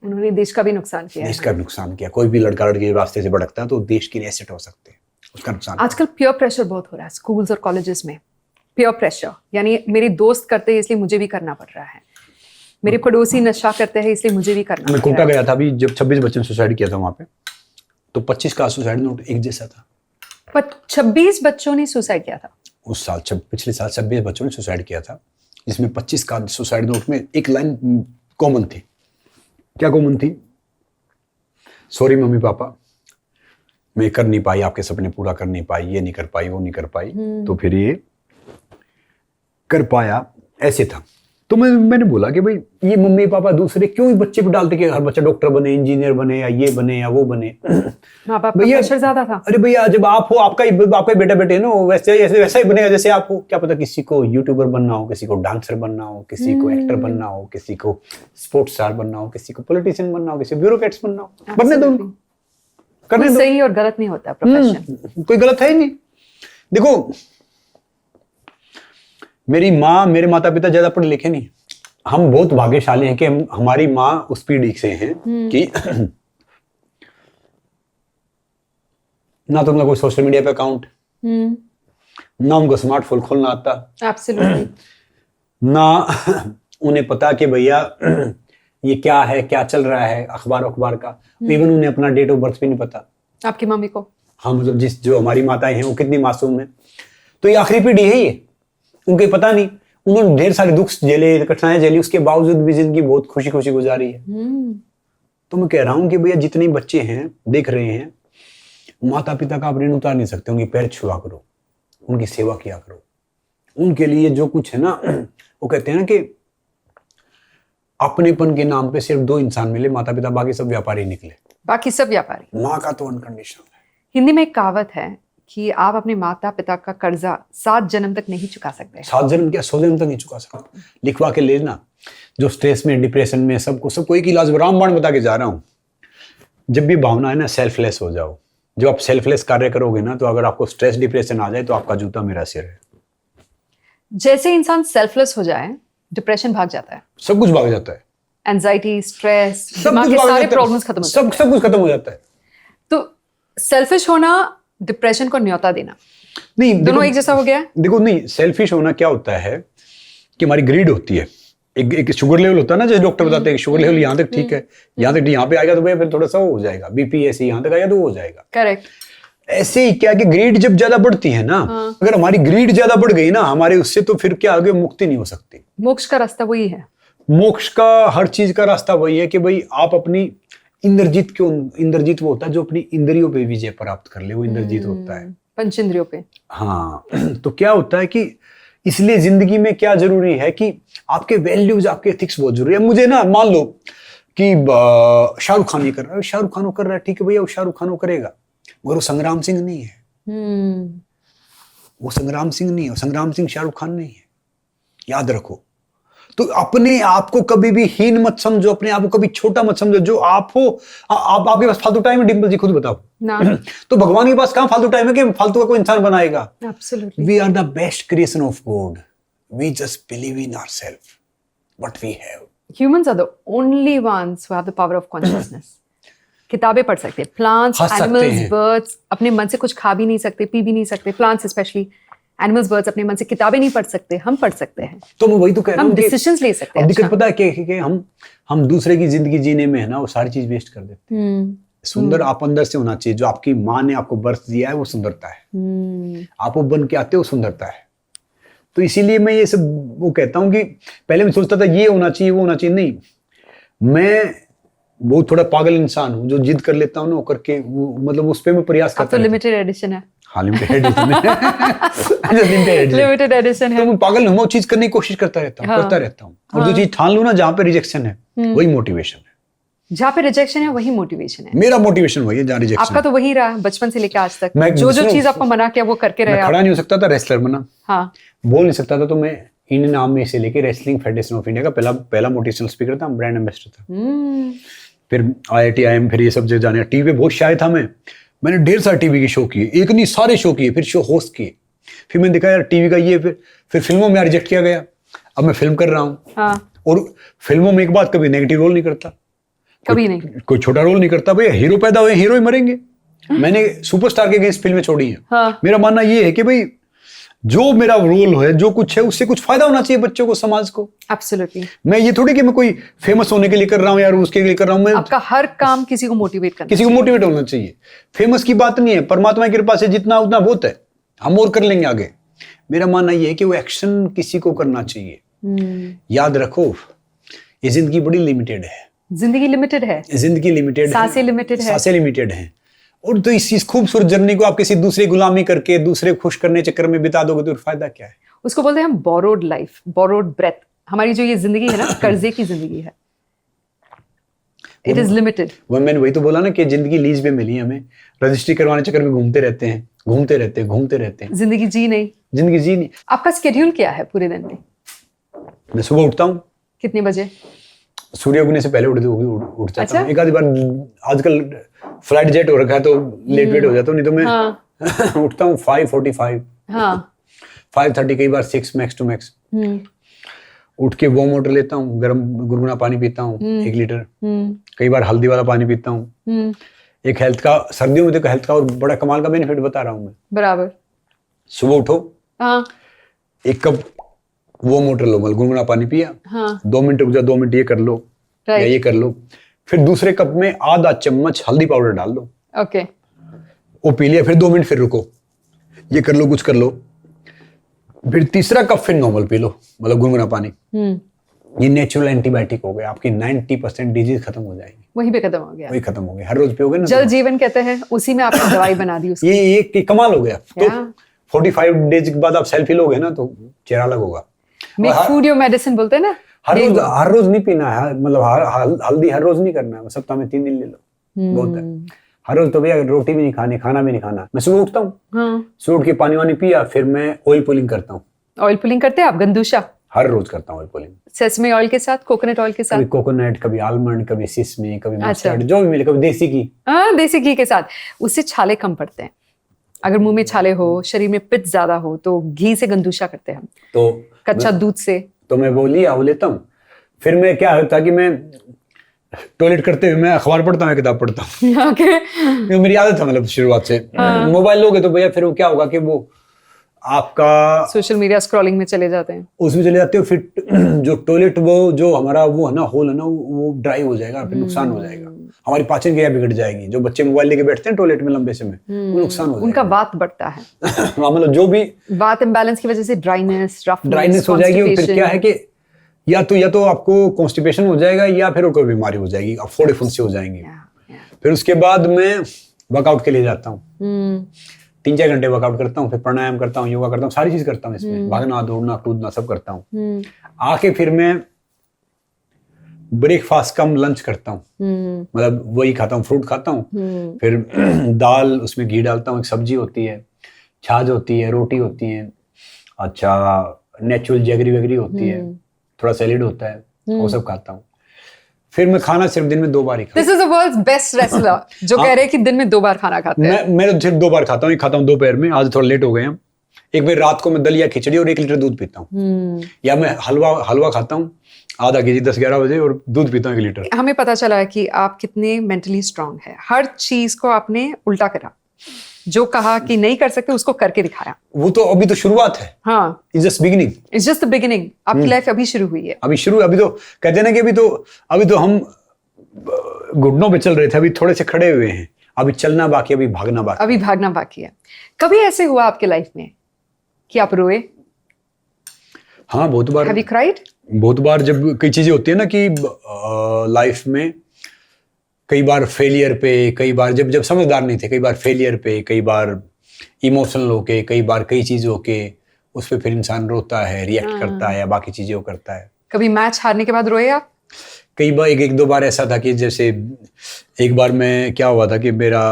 उन्होंने देश का भी नुकसान किया, देश का नुकसान किया। कोई भी लड़का लड़की रास्ते से भटकता है तो देश के लिए एसेट हो सकते हैं, उसका नुकसान। आजकल पीयर प्रेशर बहुत हो रहा है स्कूल्स और कॉलेजेस में। पीयर प्रेशर यानी मेरे दोस्त करते हैं इसलिए मुझे भी करना पड़ रहा है, मेरे पड़ोसी नशा करते हैं इसलिए मुझे भी करना। मैं कोटा गया था अभी, जब 26 बच्चों ने सुसाइड किया था वहां पे, तो 25 का सुसाइड नोट एक जैसा था। 26 बच्चों ने सुसाइड किया था उस साल, पिछले साल 26 बच्चों ने सुसाइड किया था, जिसमें 25 का सुसाइड नोट में एक लाइन कॉमन थी। क्या कॉमन थी? सॉरी मम्मी पापा, मैं कर नहीं पाई, आपके सपने पूरा कर नहीं पाई, ये नहीं कर पाई, वो नहीं कर पाई, तो फिर ये कर पाया, ऐसे था। तो मैंने बोला कि भाई ये मम्मी पापा दूसरे क्यों ही बच्चे पे डालते कि हर बच्चा डॉक्टर बने, इंजीनियर बने, या ये बने या वो बने। माँ बाप का भैया प्रेशर ज्यादा था। अरे भैया जब आप हो, आपका ही बेटा बेटे ना, वैसा ही बनेगा जैसे आप हो। क्या पता किसी को यूट्यूबर बनना हो, किसी को डांसर बनना हो, किसी को एक्टर बनना हो, किसी को स्पोर्ट्स स्टार बनना हो, किसी को पॉलिटिशियन बनना हो, किसी को ब्यूरोक्रेट्स बनना हो। बनने दो उनको, करने दो। सही और गलत नहीं होता प्रोफेशन। कोई गलत है ही नहीं। देखो मेरी माँ, मेरे माता पिता ज्यादा पढ़े लिखे नहीं। हम बहुत भाग्यशाली हैं कि हमारी माँ उस पीढ़ी से हैं कि ना तो उनका कोई सोशल मीडिया पे अकाउंट, ना उनको स्मार्टफोन खोलना आता, एब्सोल्युटली, ना उन्हें पता कि भैया ये क्या है, क्या चल रहा है अखबार का। इवन उन्हें अपना डेट ऑफ बर्थ भी नहीं पता। आपकी मम्मी को? हाँ, मतलब जो हमारी माताएं हैं वो कितनी मासूम है। तो ये आखिरी पीढ़ी है, ये उनको पता नहीं। उन्होंने ढेर सारे दुख झेले, कठिनाइयां झेली, उसके बावजूद भी जिंदगी बहुत खुशी खुशी गुजारी है। तो मैं कह रहा हूँ कि भैया जितने बच्चे हैं देख रहे हैं, माता पिता का आप ऋण उतार नहीं सकते। उनकी पैर छुआ करो, उनकी सेवा किया करो। उनके लिए जो कुछ है ना, वो कहते हैं ना कि अपनेपन के नाम पे सिर्फ 2 इंसान मिले, माता पिता, बाकी सब व्यापारी निकले। बाकी सब व्यापारी। माँ का तो अनकंडीशनल है। हिंदी में एक कहावत है कि आप अपने माता पिता का कर्जा 7 जन्म तक नहीं चुका सकते। 7 जन्म क्या, 100 जन्म तक नहीं चुका सकते। लिखवा के लेना। जो स्ट्रेस में, डिप्रेशन में, सबको एक इलाज रामबाण बता के जा रहा हूं। जब भी भावना है ना, सेल्फलेस हो जाओ। जब आप सेल्फलेस कार्य करोगे ना, तो अगर आपको स्ट्रेस डिप्रेशन आ जाए तो आपका जूता मेरा सिर है। जैसे इंसान सेल्फलेस हो जाए, डिप्रेशन भाग जाता है, सब कुछ भाग जाता है, एंजाइटी, स्ट्रेस, सब दिमाग कुछ के भाग सारे जाता है। प्रॉब्लम्स खत्म हो जाते हैं। सब कुछ खत्म हो जाता है। तो सेल्फिश होना, डिप्रेशन को न्योता देना, नहीं, दोनों एक जैसा हो गया है? देखो नहीं, सेल्फिश होना क्या होता है कि हमारी ग्रीड होती है। एक शुगर लेवल होता है ना, जैसे डॉक्टर बताते हैं शुगर लेवल यहाँ तक ठीक है, यहाँ तक यहाँ पे आएगा तो भैया फिर थोड़ा सा वो हो जाएगा, बीपी ऐसे यहाँ तक आएगा तो वो हो जाएगा। करेक्ट। ऐसे ही क्या कि ग्रीड जब ज्यादा बढ़ती है ना, अगर हमारी ग्रीड ज्यादा बढ़ गई ना हमारे उससे, तो फिर क्या आगे मुक्ति नहीं हो सकती। मोक्ष का रास्ता वही है। मोक्ष का, हर चीज का रास्ता वही है कि भाई आप अपनी इंद्रजीत वो होता है जो अपनी इंद्रियों पे विजय प्राप्त कर ले, वो इंद्रजीत होता है, पंचेंद्रियों पे। हाँ। तो क्या होता है कि इसलिए जिंदगी में क्या जरूरी है कि आपके वैल्यूज, आपके एथिक्स बहुत जरूरी है। मुझे ना मान लो कि शाहरुख खान ये कर रहा है, शाहरुख खान कर रहा है, ठीक है भैया, वो शाहरुख खान करेगा, मगर वो संग्राम सिंह नहीं है। वो संग्राम सिंह नहीं है, वो संग्राम सिंह शाहरुख खान नहीं है, याद रखो। तो अपने आप को कभी भी हीन मत समझो, अपने आप को कभी छोटा मत समझो। जो आप हो, आपके पास फालतू टाइम है, डिम्पल जी खुद बताओ ना। तो भगवान के पास कहां फालतू टाइम है कि फालतू का कोई इंसान बनाएगा? Absolutely. We are the best creation of God, we just believe in ourself what we have. Humans are the only ones who have the power of consciousness. किताबें पढ़ सकते हैं, प्लांट्स, हंस सकते एनिमल्स, हैं। बर्ड्स अपने मन से कुछ खा भी नहीं सकते, पी भी नहीं सकते। प्लांट्स स्पेशली, एनिमल्स, बर्ड्स अपने मन से किताबें नहीं पढ़ सकते, हम पढ़ सकते हैं। तो मैं वही तो कह रहा हम हूं कि डिसीजंस ले सकते हैं। अब दिक्कत अच्छा। पता है कि हम दूसरे की जिंदगी जीने में है ना, वो सारी चीज वेस्ट कर देते हैं। सुंदर आप अंदर से होना चाहिए। जो आपकी माँ ने आपको बर्थ दिया है वो सुंदरता है, आप वो बन के आते हो सुंदरता है। तो इसीलिए मैं ये सब वो कहता हूँ कि पहले मैं सोचता था ये होना चाहिए, वो होना चाहिए, नहीं, मैं बहुत थोड़ा पागल इंसान हूँ जो जिद कर लेता हूँ ना, वो करके वो मतलब उस पे मैं प्रयास अब करता तो रहता लिमिटेड एडिशन है। हूँ। हाँ, लिमिटेड एडिशन है। लिमिटेड एडिशन तो है। मैं पागल हूँ, मैं वो चीज करने की कोशिश करता रहता हूँ, करता रहता हूँ। और जो चीज ठान लूँ ना, जहाँ पे रिजेक्शन है वही मोटिवेशन है। जहाँ पे रिजेक्शन है वही मोटिवेशन है। मेरा मोटिवेशन वही है जहाँ रिजेक्शन। आपका तो वही रहा बचपन से लेकर आज तक। मैं- जो सुनो, चीज आपको मना किया वो करके रहे मैं आप। खड़ा नहीं हो सकता था, रेसलर बना, हाँ। बोल नहीं सकता था, तो मैं इंडियन आर्मी से लेके रेसलिंग फेडरेशन ऑफ इंडिया का पहला मोटिवेशनल स्पीकर था, ब्रांड एम्बेसडर था। फिर IIT IIM, फिर ये सब जगह जाने। टीवी पे बहुत शाय था मैंने ढेर सारे टीवी के शो किए, एक नहीं सारे शो किए, फिर शो होस्ट किए। फिर मैंने देखा यार टीवी का ये, फिर फिल्मों में रिजेक्ट किया गया। अब मैं फिल्म कर रहा हूँ, हाँ। और फिल्मों में एक बात, कभी नेगेटिव रोल नहीं करता, कभी नहीं। कोई छोटा रोल नहीं करता। भैया हीरो पैदा हुए, हीरो ही मरेंगे। मैंने सुपरस्टार के अगेंस्ट फिल्में छोड़ी हैं। हाँ। मेरा मानना ये है कि भाई जो मेरा रोल है, जो कुछ है, उससे कुछ फायदा होना चाहिए बच्चों को, समाज को। एब्सोल्युटली। मैं ये थोड़ी कि मैं कोई फेमस होने के लिए कर रहा हूँ यार, उसके लिए कर रहा हूँ। मैं आपका हर काम किसी को मोटिवेट करना किसी को मोटिवेट होना चाहिए। फेमस की बात नहीं है, परमात्मा की कृपा से जितना उतना बहुत है, हम और कर लेंगे आगे। मेरा मानना ये है कि वो एक्शन किसी को करना चाहिए। याद रखो, ये जिंदगी बड़ी लिमिटेड है। जिंदगी लिमिटेड है, जिंदगी लिमिटेड है, सांसें लिमिटेड है। सांसें लिमिटेड हैं। और तो इस खूबसूरत जर्नी को आप किसी दूसरे गुलामी करके, दूसरे खुश करने चक्कर में बिता दोगे तो फायदा क्या है? उसको बोलते हैं हम बोरोड लाइफ, बोरोड ब्रेथ। हमारी जो ये जिंदगी है ना, कर्जे की जिंदगी है, इट इज लिमिटेड। मैंने वही तो बोला ना कि जिंदगी लीज पे मिली है हमें, रजिस्ट्री करवाने चक्कर में घूमते रहते हैं। जिंदगी जी नहीं। जिंदगी जी नहीं। आपका स्केड्यूल क्या है पूरे दिन में? मैं सुबह उठता हूँ, कितने बजे? सूर्य उगने से पहले उठ जाता अच्छा? हूँ। एक आधी बार आजकल फ्लाइट जेट हो रखा है तो लेट वेट हो जाता हूँ, नहीं तो मैं हाँ। उठता हूँ 5:45, हाँ। 5:30, कई बार 6 मैक्स टू मैक्स। उठ के वार्म वाटर लेता हूँ, गर्म गुनगुना पानी पीता हूँ 1 लीटर। कई बार हल्दी वाला पानी पीता हूँ। एक हेल्थ का, सर्दियों में तो हेल्थ का और बड़ा कमाल का बेनिफिट बता रहा हूँ मैं। बराबर। सुबह उठो, हाँ। 1 कप वार्म वाटर लो, मतलब गुनगुना पानी पिया, हाँ। 2 मिनट रुक जाओ, 2 मिनट ये कर लो या ये कर लो, फिर दूसरे कप में आधा चम्मच हल्दी पाउडर डाल दो, ओके। वो पी लिया, फिर 2 मिनट फिर रुको, ये कर लो, कुछ कर लो, फिर तीसरा कप फिर नॉर्मल पी लो, मतलब गुनगुना पानी। ये नेचुरल एंटीबायोटिक हो गया, आपकी 90% डिजीज खत्म हो जाएगी, वही पे खत्म हो गया। वही खत्म हो गया। हर रोज पियोगे ना, जल जीवन कहते हैं, उसी में आपने दवाई बना दी उसकी। ये कमाल हो गया। तो Yeah. 45 डेज के बाद आप सेल्फी लोगे ना तो चेहरा अलग होगा। मेक फूड योर मेडिसिन बोलते हैं ना। हर रोज नहीं पीना है, मतलब हल्दी हर रोज नहीं करना है, सप्ताह में 3 दिन ले लो, बहुत है। हर रोज तो भैया रोटी भी नहीं खानी, खाना भी नहीं खाना। मैं सुबह उठता हूँ, सुबह उठ के पानी वानी पिया, फिर मैं ऑयल पुलिंग करता हूँ। ऑयल पुलिंग करते हैं आप? गंदूशा हर रोज करता हूँ ऑयल पुलिंग। सेसमे ऑयल के साथ, कोकोनट ऑयल के साथ? कभी कोकोनट, कभी आलमंड, कभी सिसमी, कभी अच्छा। मस्टर्ड, जो भी मिले, कभी देसी घी। हाँ, देसी घी के साथ। उससे छाले कम पड़ते हैं। अगर मुंह में छाले हो, शरीर में पित्त ज्यादा हो, तो घी से गंदूशा करते हैं हम, तो कच्चा दूध से। तो मैं वो लिया, वो लेता हूँ। फिर मैं क्या होता कि मैं टॉयलेट करते हुए मैं अखबार पढ़ता हूँ, किताब पढ़ता हूँ। ओके। मेरी आदत है, मतलब शुरुआत से। मोबाइल लोगे तो भैया फिर वो क्या होगा कि वो आपका सोशल मीडिया स्क्रॉलिंग में चले जाते हैं, उसमें चले जाते हो, फिर जो टॉयलेट वो जो हमारा वो है ना, होल है ना, वो ड्राई हो जाएगा, फिर नुकसान हो जाएगा, हमारी पाचन क्रिया बिगड़ जाएगी। जो बच्चे मोबाइल लेके बैठते हैं टॉयलेट में लंबे समय, वो नुकसान हो जाएगा, उनका वात बढ़ता है। हाँ, मतलब जो भी वात इम्बैलेंस की वजह से ड्राइनेस हो जाएगी, और फिर क्या है कि या तो आपको कॉन्स्टिपेशन हो जाएगा, या फिर कोई बीमारी हो जाएगी, आप फोड़े फुंसी हो जाएंगे। फिर उसके बाद मैं वर्कआउट के लिए जाता हूँ, 3-4 घंटे वर्कआउट करता हूँ, फिर प्राणायाम करता हूँ, योगा करता हूँ, सारी चीज करता हूँ इसमें, भागना, दौड़ना, कूदना सब करता हूँ। आके फिर मैं ब्रेकफास्ट कम लंच करता हूँ, मतलब वही खाता हूँ, फ्रूट खाता हूँ, फिर दाल, उसमें घी डालता हूँ, एक सब्जी होती है, छाछ होती है, रोटी होती है, अच्छा नेचुरल जगरी वगरी होती है, थोड़ा सैलेड होता है, वो सब खाता हूँ। फिर मैं खाना सिर्फ दिन में 2 बार ही खाता हूँ। This is the world's best wrestler जो कह रहे हैं कि दिन में 2 बार खाना खाते हैं। मैं तो सिर्फ 2 बार खाता हूँ, एक खाता हूँ दोपहर में, आज थोड़ा लेट हो गए हम। एक बार रात को मैं दलिया खिचड़ी और 1 लीटर दूध पीता हूँ, या मैं हलवा खाता हूँ आधा केजी 10-11 बजे, और दूध पीता हूँ 1 लीटर। हमें पता चला है कि आप कितने मेंटली स्ट्रांग है। हर चीज को आपने उल्टा करा, जो कहा कि नहीं कर सकते उसको करके दिखाया। वो तो अभी तो शुरुआत है, हाँ, it's just beginning, it's just the beginning. आपकी लाइफ अभी शुरू हुई है। अभी तो कहते हैं ना कि अभी तो हम घुटनों पे चल रहे थे, अभी थोड़े से खड़े हुए हैं, अभी चलना बाकी, अभी भागना बाकी। अभी भागना बाकी है। कभी ऐसे हुआ आपके लाइफ में कि आप रोए? हाँ, बहुत बार। Have you cried? बहुत बार, जब कई चीजें होती है ना कि लाइफ में, कई बार फेलियर पे, कई बार जब समझदार नहीं थे, कई बार फेलियर पे, कई बार इमोशनल होके, कई बार कई चीजों के उस पर फिर इंसान रोता है, रिएक्ट करता है, या बाकी चीजें वो करता है। कभी मैच हारने के बाद रोए आप? कई बार, एक दो बार ऐसा था कि जैसे एक बार मैं क्या हुआ था कि मेरा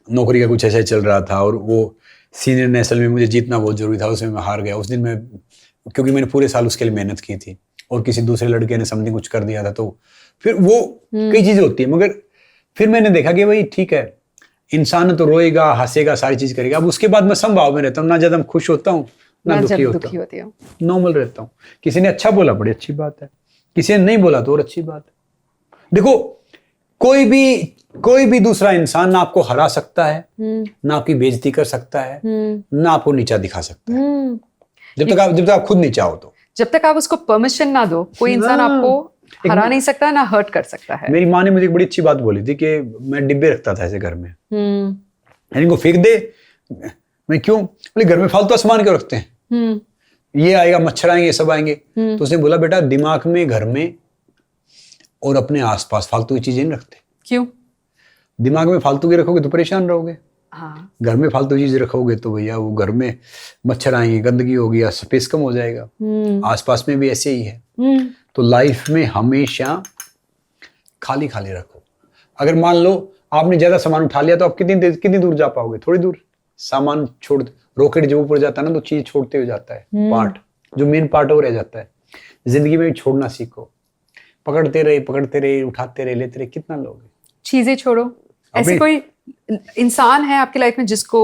नौकरी का कुछ ऐसा चल रहा था, और वो सीनियर नेशनल में मुझे जीतना बहुत जरूरी था, उसमें मैं हार गया उस दिन। मैं, क्योंकि मैंने पूरे साल उसके लिए मेहनत की थी, और किसी दूसरे लड़के ने समथिंग कुछ कर दिया था, तो फिर वो कई चीजें होती है। मगर फिर मैंने देखा कि भाई ठीक है, इंसान तो रोएगा, हंसेगा, सारी चीज करेगा। अब उसके बाद मैं समभाव में रहता हूँ, ना ज्यादा खुश होता हूँ ना दुखी होता हूँ, नॉर्मल रहता हूँ। किसी ने अच्छा बोला, बड़ी अच्छी बात है, किसी ने नहीं बोला तो और अच्छी बात है। देखो, कोई भी दूसरा इंसान ना आपको हरा सकता है, ना आपकी बेइज्जती कर सकता है, ना आपको नीचा दिखा सकता है, जब तक आप खुद नहीं चाहो। तो जब तक आप उसको परमिशन ना दो, कोई इंसान आपको हरा नहीं सकता, ना हर्ट कर सकता है। मेरी माँ ने मुझे एक बड़ी अच्छी बात बोली थी कि मैं डिब्बे रखता था ऐसे घर में, इनको फेंक दे। मैं क्यों? बोले घर में फालतू सामान क्यों रखते हैं, ये आएगा, मच्छर आएंगे, सब आएंगे। तो उसने बोला, बेटा दिमाग में, घर में और अपने आसपास फालतू की चीजें नहीं रखते। क्यों? दिमाग में फालतू की रखोगे तो परेशान रहोगे। हाँ घर में फालतू चीज रखोगे तो भैया वो घर में मच्छर आएंगे, गंदगी होगी, स्पेस कम हो जाएगा। आसपास में भी ऐसे ही है। तो लाइफ में हमेशा खाली खाली रखो। अगर मान लो आपने ज्यादा सामान उठा लिया तो आप कितनी दूर जा पाओगे? थोड़ी दूर। सामान छोड़, रॉकेट जब ऊपर जाता है ना तो चीज छोड़ते हुए जाता है, पार्ट जो मेन पार्ट वो रह जाता है। जिंदगी में भी छोड़ना सीखो। पकड़ते रहे, उठाते रहे, लेते रहे, कितना लोगे? चीजें छोड़ो। ऐसे कोई इंसान है आपकी लाइफ में जिसको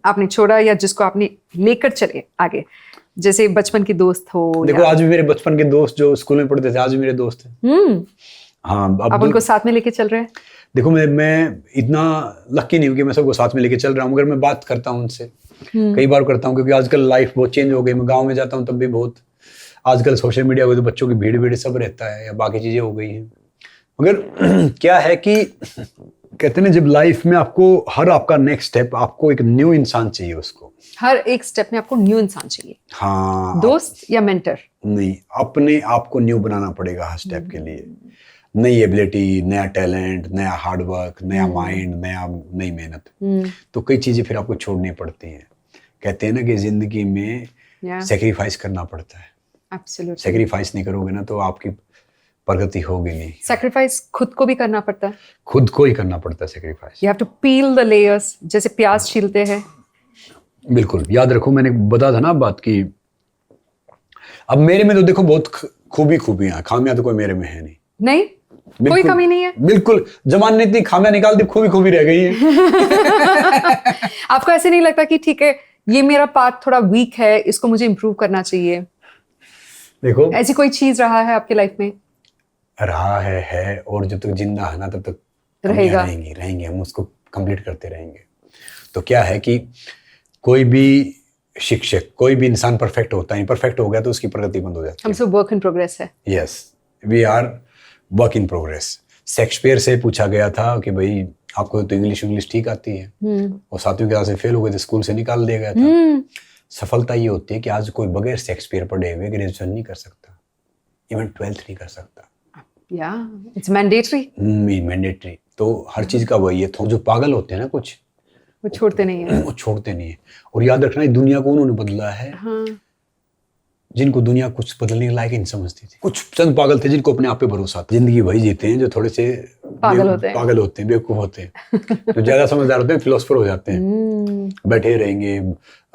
आपने छोड़ा या जिसको आपने लेकर चले आगे, जैसे बचपन के दोस्त हो? देखो आज भी मेरे बचपन के दोस्त जो स्कूल में पढ़ते थे आज भी मेरे दोस्त हैं। हाँ, आप उनको साथ में लेके चल रहे हैं? देखो मैं इतना लकी नहीं हूँ कि मैं सबको साथ में लेके चल रहा हूँ, मगर मैं बात करता हूँ उनसे, कई बार करता हूँ, क्योंकि आजकल लाइफ बहुत चेंज हो गई। मैं गाँव में जाता हूँ तब भी बहुत, आजकल सोशल मीडिया हो तो बच्चों की भीड़ सब रहता है या बाकी चीजें हो गई हैं। मगर क्या है कि कहते हैं जब लाइफ में आपको हर आपका नेक्स्ट स्टेप आपको एक न्यू इंसान चाहिए, उसको हर एक स्टेप में आपको न्यू इंसान चाहिए। हाँ, दोस्त या मेंटर नहीं, अपने आप को न्यू बनाना पड़ेगा हर स्टेप के लिए। नई एबिलिटी, नया टैलेंट, नया हार्डवर्क, नया माइंड, नई मेहनत। तो कई चीजें फिर आपको छोड़नी पड़ती हैं। कहते हैं ना कि जिंदगी में सेक्रीफाइस करना पड़ता है। एब्सोल्युटली। सेक्रीफाइस नहीं करोगे ना तो आपकी प्रगति होगी नहीं। सैक्रिफाइस खुद को भी करना पड़ता है। खुद को ही करना पड़ता है sacrifice. You have to peel the layers, जैसे प्याज छीलते हैं। बिल्कुल, याद रखो मैंने बताया था ना बात की। अब मेरे में तो देखो बहुत खूबियां, खामियां तो कोई मेरे में है नहीं। नहीं, कोई कमी नहीं है। बिल्कुल, जमाने ने इतनी खामियां निकाल दी, खूबी रह गई है। आपको ऐसे नहीं लगता कि ठीक है ये मेरा पार्ट थोड़ा वीक है, इसको मुझे इम्प्रूव करना चाहिए? देखो, ऐसी कोई चीज रहा है आपकी लाइफ में? रहा है और जब तक जिंदा है ना तब तक रहेंगे हम उसको कंप्लीट करते रहेंगे। तो क्या है कि कोई भी शिक्षक, कोई भी इंसान परफेक्ट होता है, परफेक्ट हो गया तो उसकी प्रगति बंद हो जाती है। हम सब वर्क इन प्रोग्रेस है। Yes, we are work in progress. Shakespeare से पूछा गया था कि भाई आपको तो इंग्लिश ठीक आती है, और 7वीं क्लास से फेल हो गए थे, स्कूल से निकाल दिया गया था। सफलता ये होती है कि आज कोई बगैर शेक्सपियर पढ़े हुए ग्रेजुएशन नहीं कर सकता, इवन 12th नहीं कर सकता। It's mandatory. मैंडेटरी। तो हर चीज का वही है। तो जो पागल होते हैं ना कुछ, वो छोड़ते नहीं है। वो छोड़ते नहीं है। और याद रखना दुनिया को उन्होंने बदला है। हाँ। जिनको दुनिया कुछ बदलने के लायक ही नहीं समझती थी। कुछ चंद पागल थे जिनको अपने आप पे भरोसा था। जिंदगी वही जीते हैं जो थोड़े से पागल होते हैं, बेवकूफ होते हैं। जो ज्यादा समझदार होते हैं फिलोसफर हो जाते हैं। बैठे रहेंगे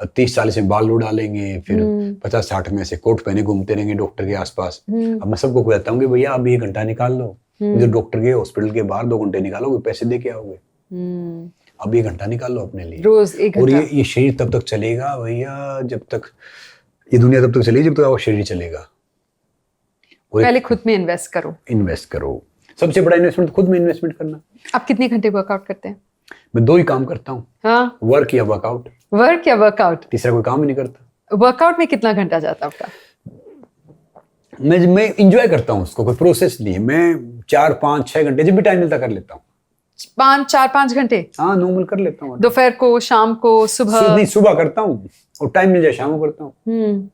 30-40 में बाल उड़ालेंगे, फिर 50-60 में से कोट पहने घूमते रहेंगे डॉक्टर के आसपास। अब मैं सबको कहता हूँ कि भैया अब 1 घंटा निकाल लो, जो डॉक्टर के हॉस्पिटल के बाहर 2 घंटे निकालोगे, पैसे दे के आओगे। अब 1 घंटा निकाल लो अपने लिए, रोज 1 घंटा। और ये शरीर तब तक चलेगा भैया जब तक ये दुनिया तब तक चलेगी जब तक आपका शरीर चलेगा। पहले खुद में इन्वेस्ट करो। सबसे बड़ा इन्वेस्टमेंट खुद में इन्वेस्टमेंट करना। आप कितने घंटे वर्कआउट करते हैं? मैं 2 ही काम करता हूँ। हाँ? वर्क या वर्कआउट। वर्क या वर्कआउट? तीसरा कोई काम ही नहीं करता। वर्कआउट में कितना घंटा जाता है आपका? मैं इंजॉय करता हूँ उसको, कोई प्रोसेस नहीं है। मैं 4-5-6 घंटे जब भी टाइम मिलता कर लेता हूँ। 4-5 घंटे? हाँ, नॉर्मल कर लेता हूँ। दोपहर को, शाम को, सुबह? नहीं, सुबह करता हूँ और टाइम मिल जाए शाम को करता हूँ।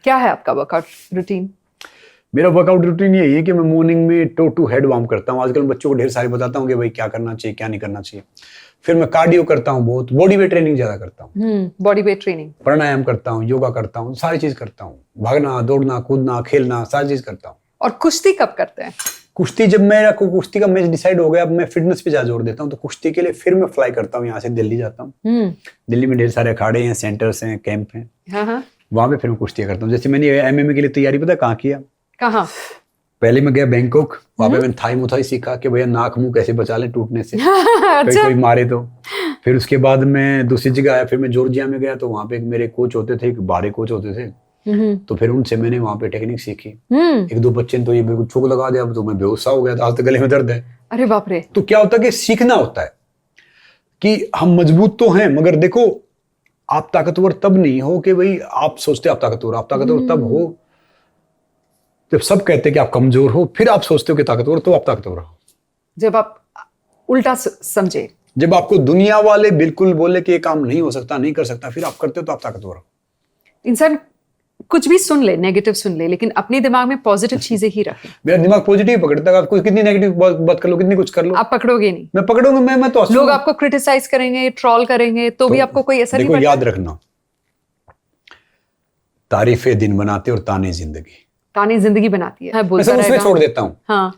क्या है आपका वर्कआउट रूटीन? मेरा वर्कआउट रूटीन यही है कि मैं मॉर्निंग में टो टू हेड वार्म करता हूँ। आजकल बच्चों को ढेर सारे बताता हूँ कि भाई क्या करना चाहिए क्या नहीं करना चाहिए। फिर मैं कार्डियो करता हूँ, बहुत बॉडी वेट ट्रेनिंग ज्यादा करता हूँ। बॉडी वेट ट्रेनिंग, प्राणायाम करता हूँ, योगा करता हूँ, सारी चीज करता हूँ। भागना, दौड़ना, कूदना, खेलना, सारी चीज करता हूँ। और कुश्ती कब करते हैं? कुश्ती जब मेरा कुश्ती का मैच डिसाइड हो गया, अब मैं फिटनेस पे ज्यादा जोर देता हूँ, तो कुश्ती के लिए फिर मैं फ्लाई करता हूँ, यहाँ से दिल्ली जाता हूँ। दिल्ली में ढेर सारे अखाड़े हैं, सेंटर्स हैं, कैंप हैं। हाँ। वहां पे फिर मैं कुश्ती करता हूँ। जैसे मैंने MMA के लिए तैयारी पता कहाँ किया? कहाँ? पहले मैं गया बैंकॉक, वहां पे मैंने थाई मुथाई सीखा कि भैया नाक मुंह कैसे बचा ले टूटने से। अच्छा। कोई मारे तो। फिर उसके बाद मैं दूसरी जगह आया, फिर मैं जॉर्जिया में गया, तो वहां पे मेरे कोच होते थे, बाहरी कोच होते थे। तो फिर उनसे मैंने वहां पे टेक्निक सीखी। 1-2 बच्चे ने तो ये बिल्कुल चोक लगा दिया, तो मैं बेहोश हो गया था, आज तक गले में दर्द है। अरे बाप रे। तो क्या होता है कि सीखना होता है कि हम मजबूत तो हैं, मगर देखो आप ताकतवर तब नहीं हो कि भाई आप सोचते आप ताकतवर तब हो जब सब कहते हैं कि आप कमजोर हो, फिर आप सोचते हो कि ताकतवर, तो आप ताकतवर हो। जब आप उल्टा समझे, जब आपको दुनिया वाले बिल्कुल बोले कि ये काम नहीं हो सकता, नहीं कर सकता, फिर आप करते हो तो आप ताकतवर हो। इंसान कुछ भी सुन ले, नेगेटिव सुन ले, लेकिन अपने दिमाग में पॉजिटिव चीजें ही रखें। मेरा दिमाग पॉजिटिव पकड़ता है, आप कोई कितनी नेगेटिव बात कर लो, कितनी कुछ कर लो, आप पकड़ोगे नहीं। मैं पकड़ूंगा, मैं तो लोग आपको क्रिटिसाइज करेंगे, ट्रोल करेंगे, तो भी आपको कोई असर नहीं देखो पड़ता। याद रखना, तारीफें दिन बनाती और ताने जिंदगी। ताने जिंदगी बनाती है, मैं बोलता सब उसमें रहेगा। छोड़ देता हूँ, हाँ,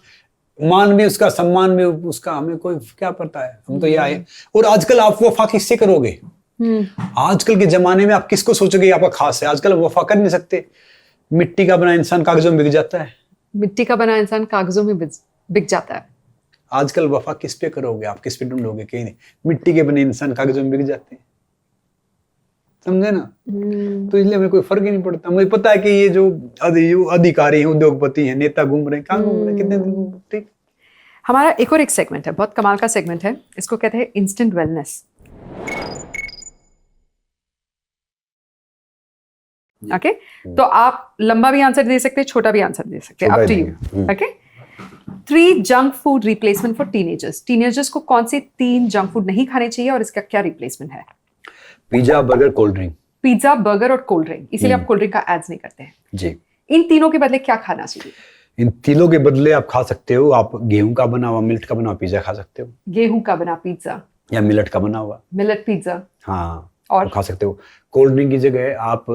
मान भी उसका, सम्मान भी उसका, हमें कोई क्या पड़ता है, हम तो ये आए। और आजकल आप वफा किससे करोगे? आजकल के जमाने में आप किसको सोचोगे ये आपका खास है? आजकल वफा कर नहीं सकते। मिट्टी का बना इंसान कागजों में बिक जाता है। मिट्टी का बना इंसान कागजों में बिक जाता है। आजकल वफा किस पे करोगे? आप किस पे ढूंढोगे? कहीं नहीं। मिट्टी के बने इंसान कागजों में बिक जाते हैं, समझे ना? तो इसलिए हमें कोई फर्क ही नहीं पड़ता। मुझे पता है कि ये जो अधिकारी हैं, उद्योगपति हैं, नेता घूम रहे हैं, कहाँ घूम रहे हैं, कितने दिन घूम, ठीक। हमारा एक और एक सेगमेंट है, बहुत कमाल का सेगमेंट है, इसको कहते हैं इंस्टेंट वेलनेस। ओके, तो आप लंबा भी आंसर दे सकते हैं, छोटा भी आंसर दे सकते हैं, up to you. Okay, 3 junk food replacement for teenagers. Teenagers को कौन से 3 जंक फूड नहीं खाने चाहिए और इसका क्या रिप्लेसमेंट है? Pizza, burger, cold drink. Pizza, burger और कोल्ड ड्रिंक, इसीलिए आप कोल्ड ड्रिंक का एड्स नहीं करते हैं जी। इन तीनों के बदले क्या खाना चाहिए? इन तीनों के बदले आप खा सकते हो, आप गेहूं का बना हुआ, मिलेट का बना हुआ पिज्जा खा सकते हो, गेहूं का बना पिज्जा या मिलेट का बना हुआ, मिलेट पिज्जा। हाँ, और वो खा सकते हो। कोल्ड ड्रिंक की जगह आप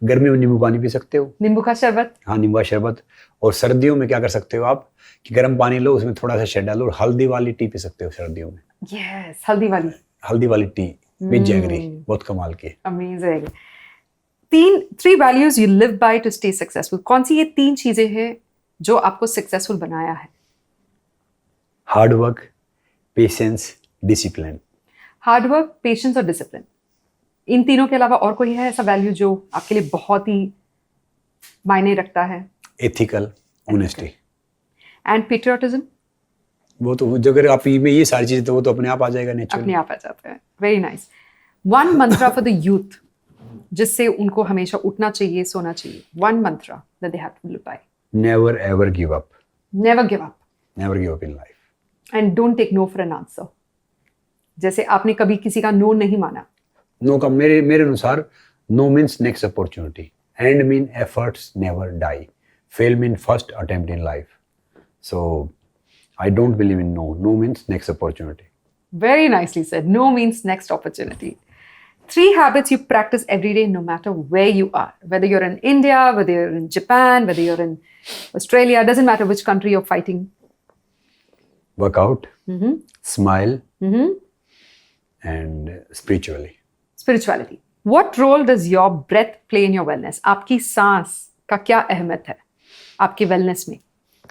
गर्मी में नींबू पानी पी सकते हो, नींबू का शरबत। हाँ, नींबू का शरबत। और सर्दियों में क्या कर सकते हो आप कि गर्म पानी लो, उसमें थोड़ा सा शहद डालो और हल्दी वाली टी पी सकते हो सर्दियों में। यस, हल्दी वाली टी विद जैगरी, बहुत कमाल की। Amazing. 3 values you live by two stay successful. कौन सी ये 3 चीजें हैं जो आपको सक्सेसफुल बनाया है? Hard work, patience, discipline. Hard work, patience और डिसिप्लिन। इन तीनों के अलावा और कोई है ऐसा वैल्यू जो आपके लिए बहुत ही मायने रखता है? Ethical, honesty and patriotism. वो तो जो अगर आप में ये सारी चीजें तो वो तो अपने आप आ जाएगा नेचुरली। अपने आप आ जाता है। Very nice. 1 Mantra for the youth जिससे उनको हमेशा उठना चाहिए, सोना चाहिए। 1 मंत्रा that they have to live by. Never ever give up. Never give up. Never give up in life. And don't take no for an answer. जैसे आपने कभी किसी का नो नहीं माना। नो का मेरे अनुसार no means next opportunity, and mean efforts never die, fail mean first attempt in life. So I don't believe in no. No means next opportunity. Very nicely said. No means next opportunity. 3 habits you practice every day no matter where you are. Whether you're in India, whether you're in Japan, whether you're in Australia, doesn't matter which country you're fighting. Work out, smile, and spiritually. Spirituality. What role does your breath play in your wellness? आपकी सांस का क्या अहमियत है आपके wellness में?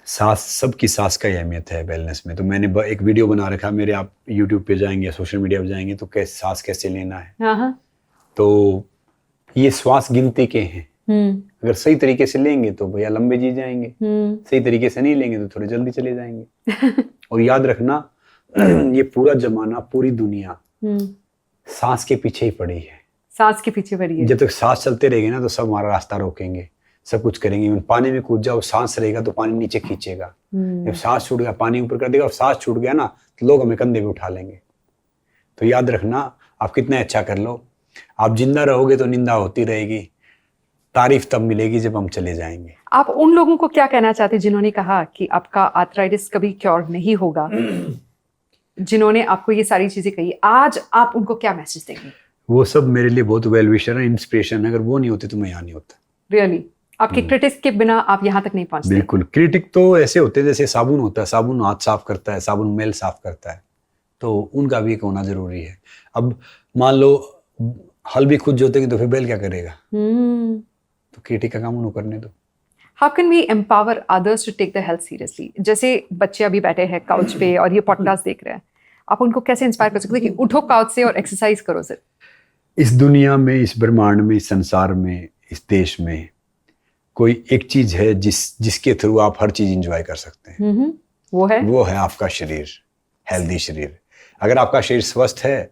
सांस, सबकी सांस का अहमियत है वेलनेस में। तो मैंने एक वीडियो बना रखा, मेरे आप यूट्यूब पे जाएंगे, सोशल मीडिया पे जाएंगे तो कैसे सांस कैसे लेना है। हाँ। तो ये श्वास गिनती के हैं। अगर सही तरीके से लेंगे तो भैया लंबे जी जाएंगे, सही तरीके से नहीं लेंगे तो थोड़े जल्दी चले जाएंगे। और याद रखना ये पूरा जमाना, पूरी दुनिया सांस के पीछे ही पड़ी है। सांस के पीछे पड़ी है। जब तक सांस चलते रहेंगे ना तो सब हमारा रास्ता रोकेंगे, सब कुछ करेंगे। पानी में कूद जाओ, सांस रहेगा तो पानी नीचे खींचेगा। जब सांस छूट गया पानी ऊपर कर देगा, और सांस छूट गया ना तो लोग हमें कंधे पे उठा लेंगे। तो याद रखना, आप कितना अच्छा कर लो, आप जिंदा रहोगे तो निंदा होती रहेगी, तारीफ तब मिलेगी जब हम चले जाएंगे। आप उन लोगों को क्या कहना चाहते जिन्होंने कहा कि आपका आर्थराइटिस कभी क्योर नहीं होगा, जिन्होंने आपको ये सारी चीजें कही, आज आप उनको क्या मैसेज देंगे? वो सब मेरे लिए बहुत वेल विशर है, इंस्पिरेशन है। अगर वो नहीं होते तो मैं यहाँ नहीं होता। रियली आपके क्रिटिक्स के बिना आप यहाँ तक नहीं पहुंचते। बिल्कुल। क्रिटिक तो ऐसे होते हैं जैसे साबुन होता है, साबुन हाथ साफ करता है, साबुन मेल साफ करता है, तो उनका भी एक होना जरूरी है। अब मान लो हल भी खुद जोतेंगे तो फिर बैल क्या करेगा? तो क्रिटिक का काम उन्होंने करने दो। How can we empower others to take their health seriously? जैसे बच्चे अभी बैठे हैं काउच पे और ये पॉडकास्ट देख रहे हैं, आप उनको कैसे इंस्पायर कर सकते हैं कि उठो काउच से और एक्सरसाइज करो सिर्फ? इस दुनिया में, इस ब्रह्मांड में, इस संसार में, इस देश में कोई एक चीज है जिसके थ्रू आप हर चीज एंजॉय कर सकते हैं। वो है आपका शरीर, हेल्दी शरीर। अगर आपका शरीर स्वस्थ है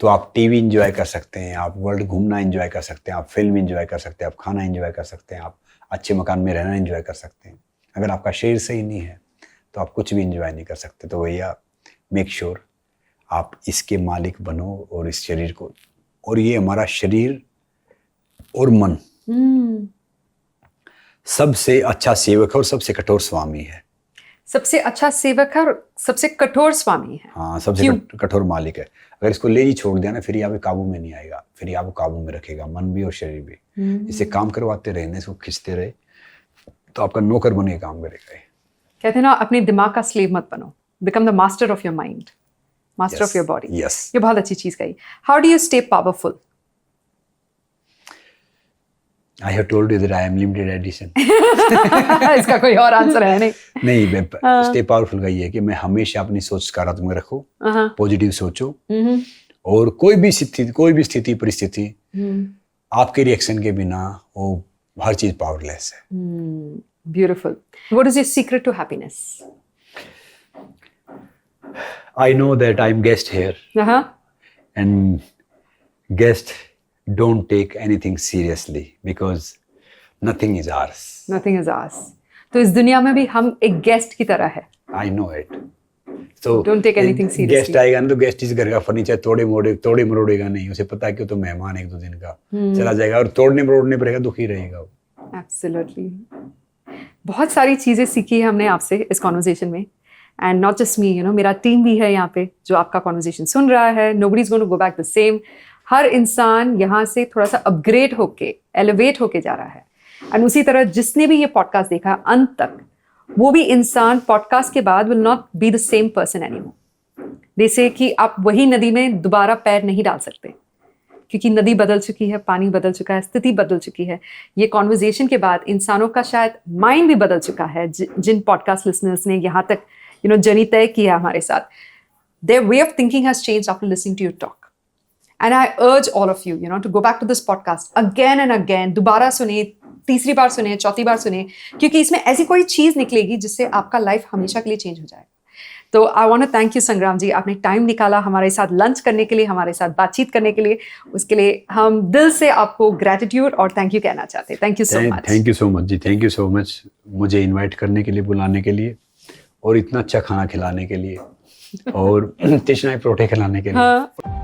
तो आप टीवी एंजॉय कर सकते हैं, आप वर्ल्ड घूमना एंजॉय कर सकते हैं, आप फिल्म एंजॉय कर सकते हैं, आप खाना एंजॉय कर सकते हैं, आप अच्छे मकान में रहना एंजॉय कर सकते हैं। अगर आपका शरीर सही नहीं है तो आप कुछ भी एंजॉय नहीं कर सकते। तो भैया मेक श्योर आप इसके मालिक बनो और इस शरीर को, और ये हमारा शरीर और मन सबसे अच्छा सेवक है और सबसे कठोर स्वामी है। सबसे अच्छा सेवक है और सबसे कठोर स्वामी है। हाँ, सबसे क्यों? कठोर मालिक है। अगर इसको ले ही छोड़ दिया ना, फिर ये आपके काबू में नहीं आएगा, फिर ये आपको काबू में रखेगा, मन भी और शरीर भी। इससे काम करवाते रहे, इसको खींचते रहे, तो आपका नौकर बन के काम करेगा ये। कहते हैं ना, अपने दिमाग का स्लेव मत बनो, become the master of your mind, master of your body. Yes. ये बहुत अच्छी चीज कही। How do you stay powerful? I have told you that I am limited edition. इसका कोई और आंसर है नहीं। नहीं, स्टे पावरफुल का ये है कि मैं हमेशा अपनी सोच सकारात्मक रखूं, पॉजिटिव सोचो, और कोई भी स्थिति परिस्थिति आपके रिएक्शन के बिना वो हर चीज पावरलेस है। Beautiful. What is your secret to happiness? I know that I am guest here, and guest don't take anything seriously because nothing is ours. Nothing is ours. तो इस दुनिया में भी हम एक गेस्ट की तरह है। I know it. So Don't take anything seriously. Guest आएगा ना, तो गेस्ट इस घर का फर्नीचर तोड़े मरोड़ेगा नहीं। उसे पता है कि वो तो मेहमान है, 1-2 दिन का चला जाएगा, और तोड़ने मरोड़ने पर रहेगा, दुखी रहेगा वो। Absolutely. बहुत सारी चीजें सीखी है हमने आपसे इस कॉन्वर्जेशन में, एंड नॉट जस्ट मी, मेरा टीम भी है यहाँ पे जो आपका कॉन्वर्जेशन सुन रहा है। Nobody is going to go back the same. हर इंसान यहाँ से थोड़ा सा अपग्रेड होके, एलिवेट होके जा रहा है। एंड उसी तरह जिसने भी ये पॉडकास्ट देखा अंत तक, वो भी इंसान पॉडकास्ट के बाद will not be the same person anymore. जैसे कि आप वही नदी में दोबारा पैर नहीं डाल सकते, क्योंकि नदी बदल चुकी है, पानी बदल चुका है, स्थिति बदल चुकी है। ये कॉन्वर्जेशन के बाद इंसानों का शायद माइंड भी बदल चुका है। जिन पॉडकास्ट लिसनर्स ने यहाँ तक जर्नी तय किया हमारे साथ, their way of thinking has changed after listening to your talk. And I urge all of you, to go back to this podcast again and again. दोबारा सुने, तीसरी बार सुने, चौथी बार सुने, क्योंकि इसमें ऐसी कोई चीज निकलेगी जिससे आपका लाइफ हमेशा के लिए चेंज हो जाएगा। तो I want to thank you Sangram ji, आपने टाइम निकाला हमारे साथ लंच करने के लिए, हमारे साथ बातचीत करने के लिए। उसके लिए हम दिल से आपको ग्रेटिट्यूड और थैंक यू कहना चाहते हैं। Thank you so much. Thank you so much जी, थैंक यू सो मच मुझे इनवाइट करने के लिए, बुलाने के लिए, और इतना अच्छा खाना खिलाने के लिए, और तृष्णाई परोठे खिलाने के लिए।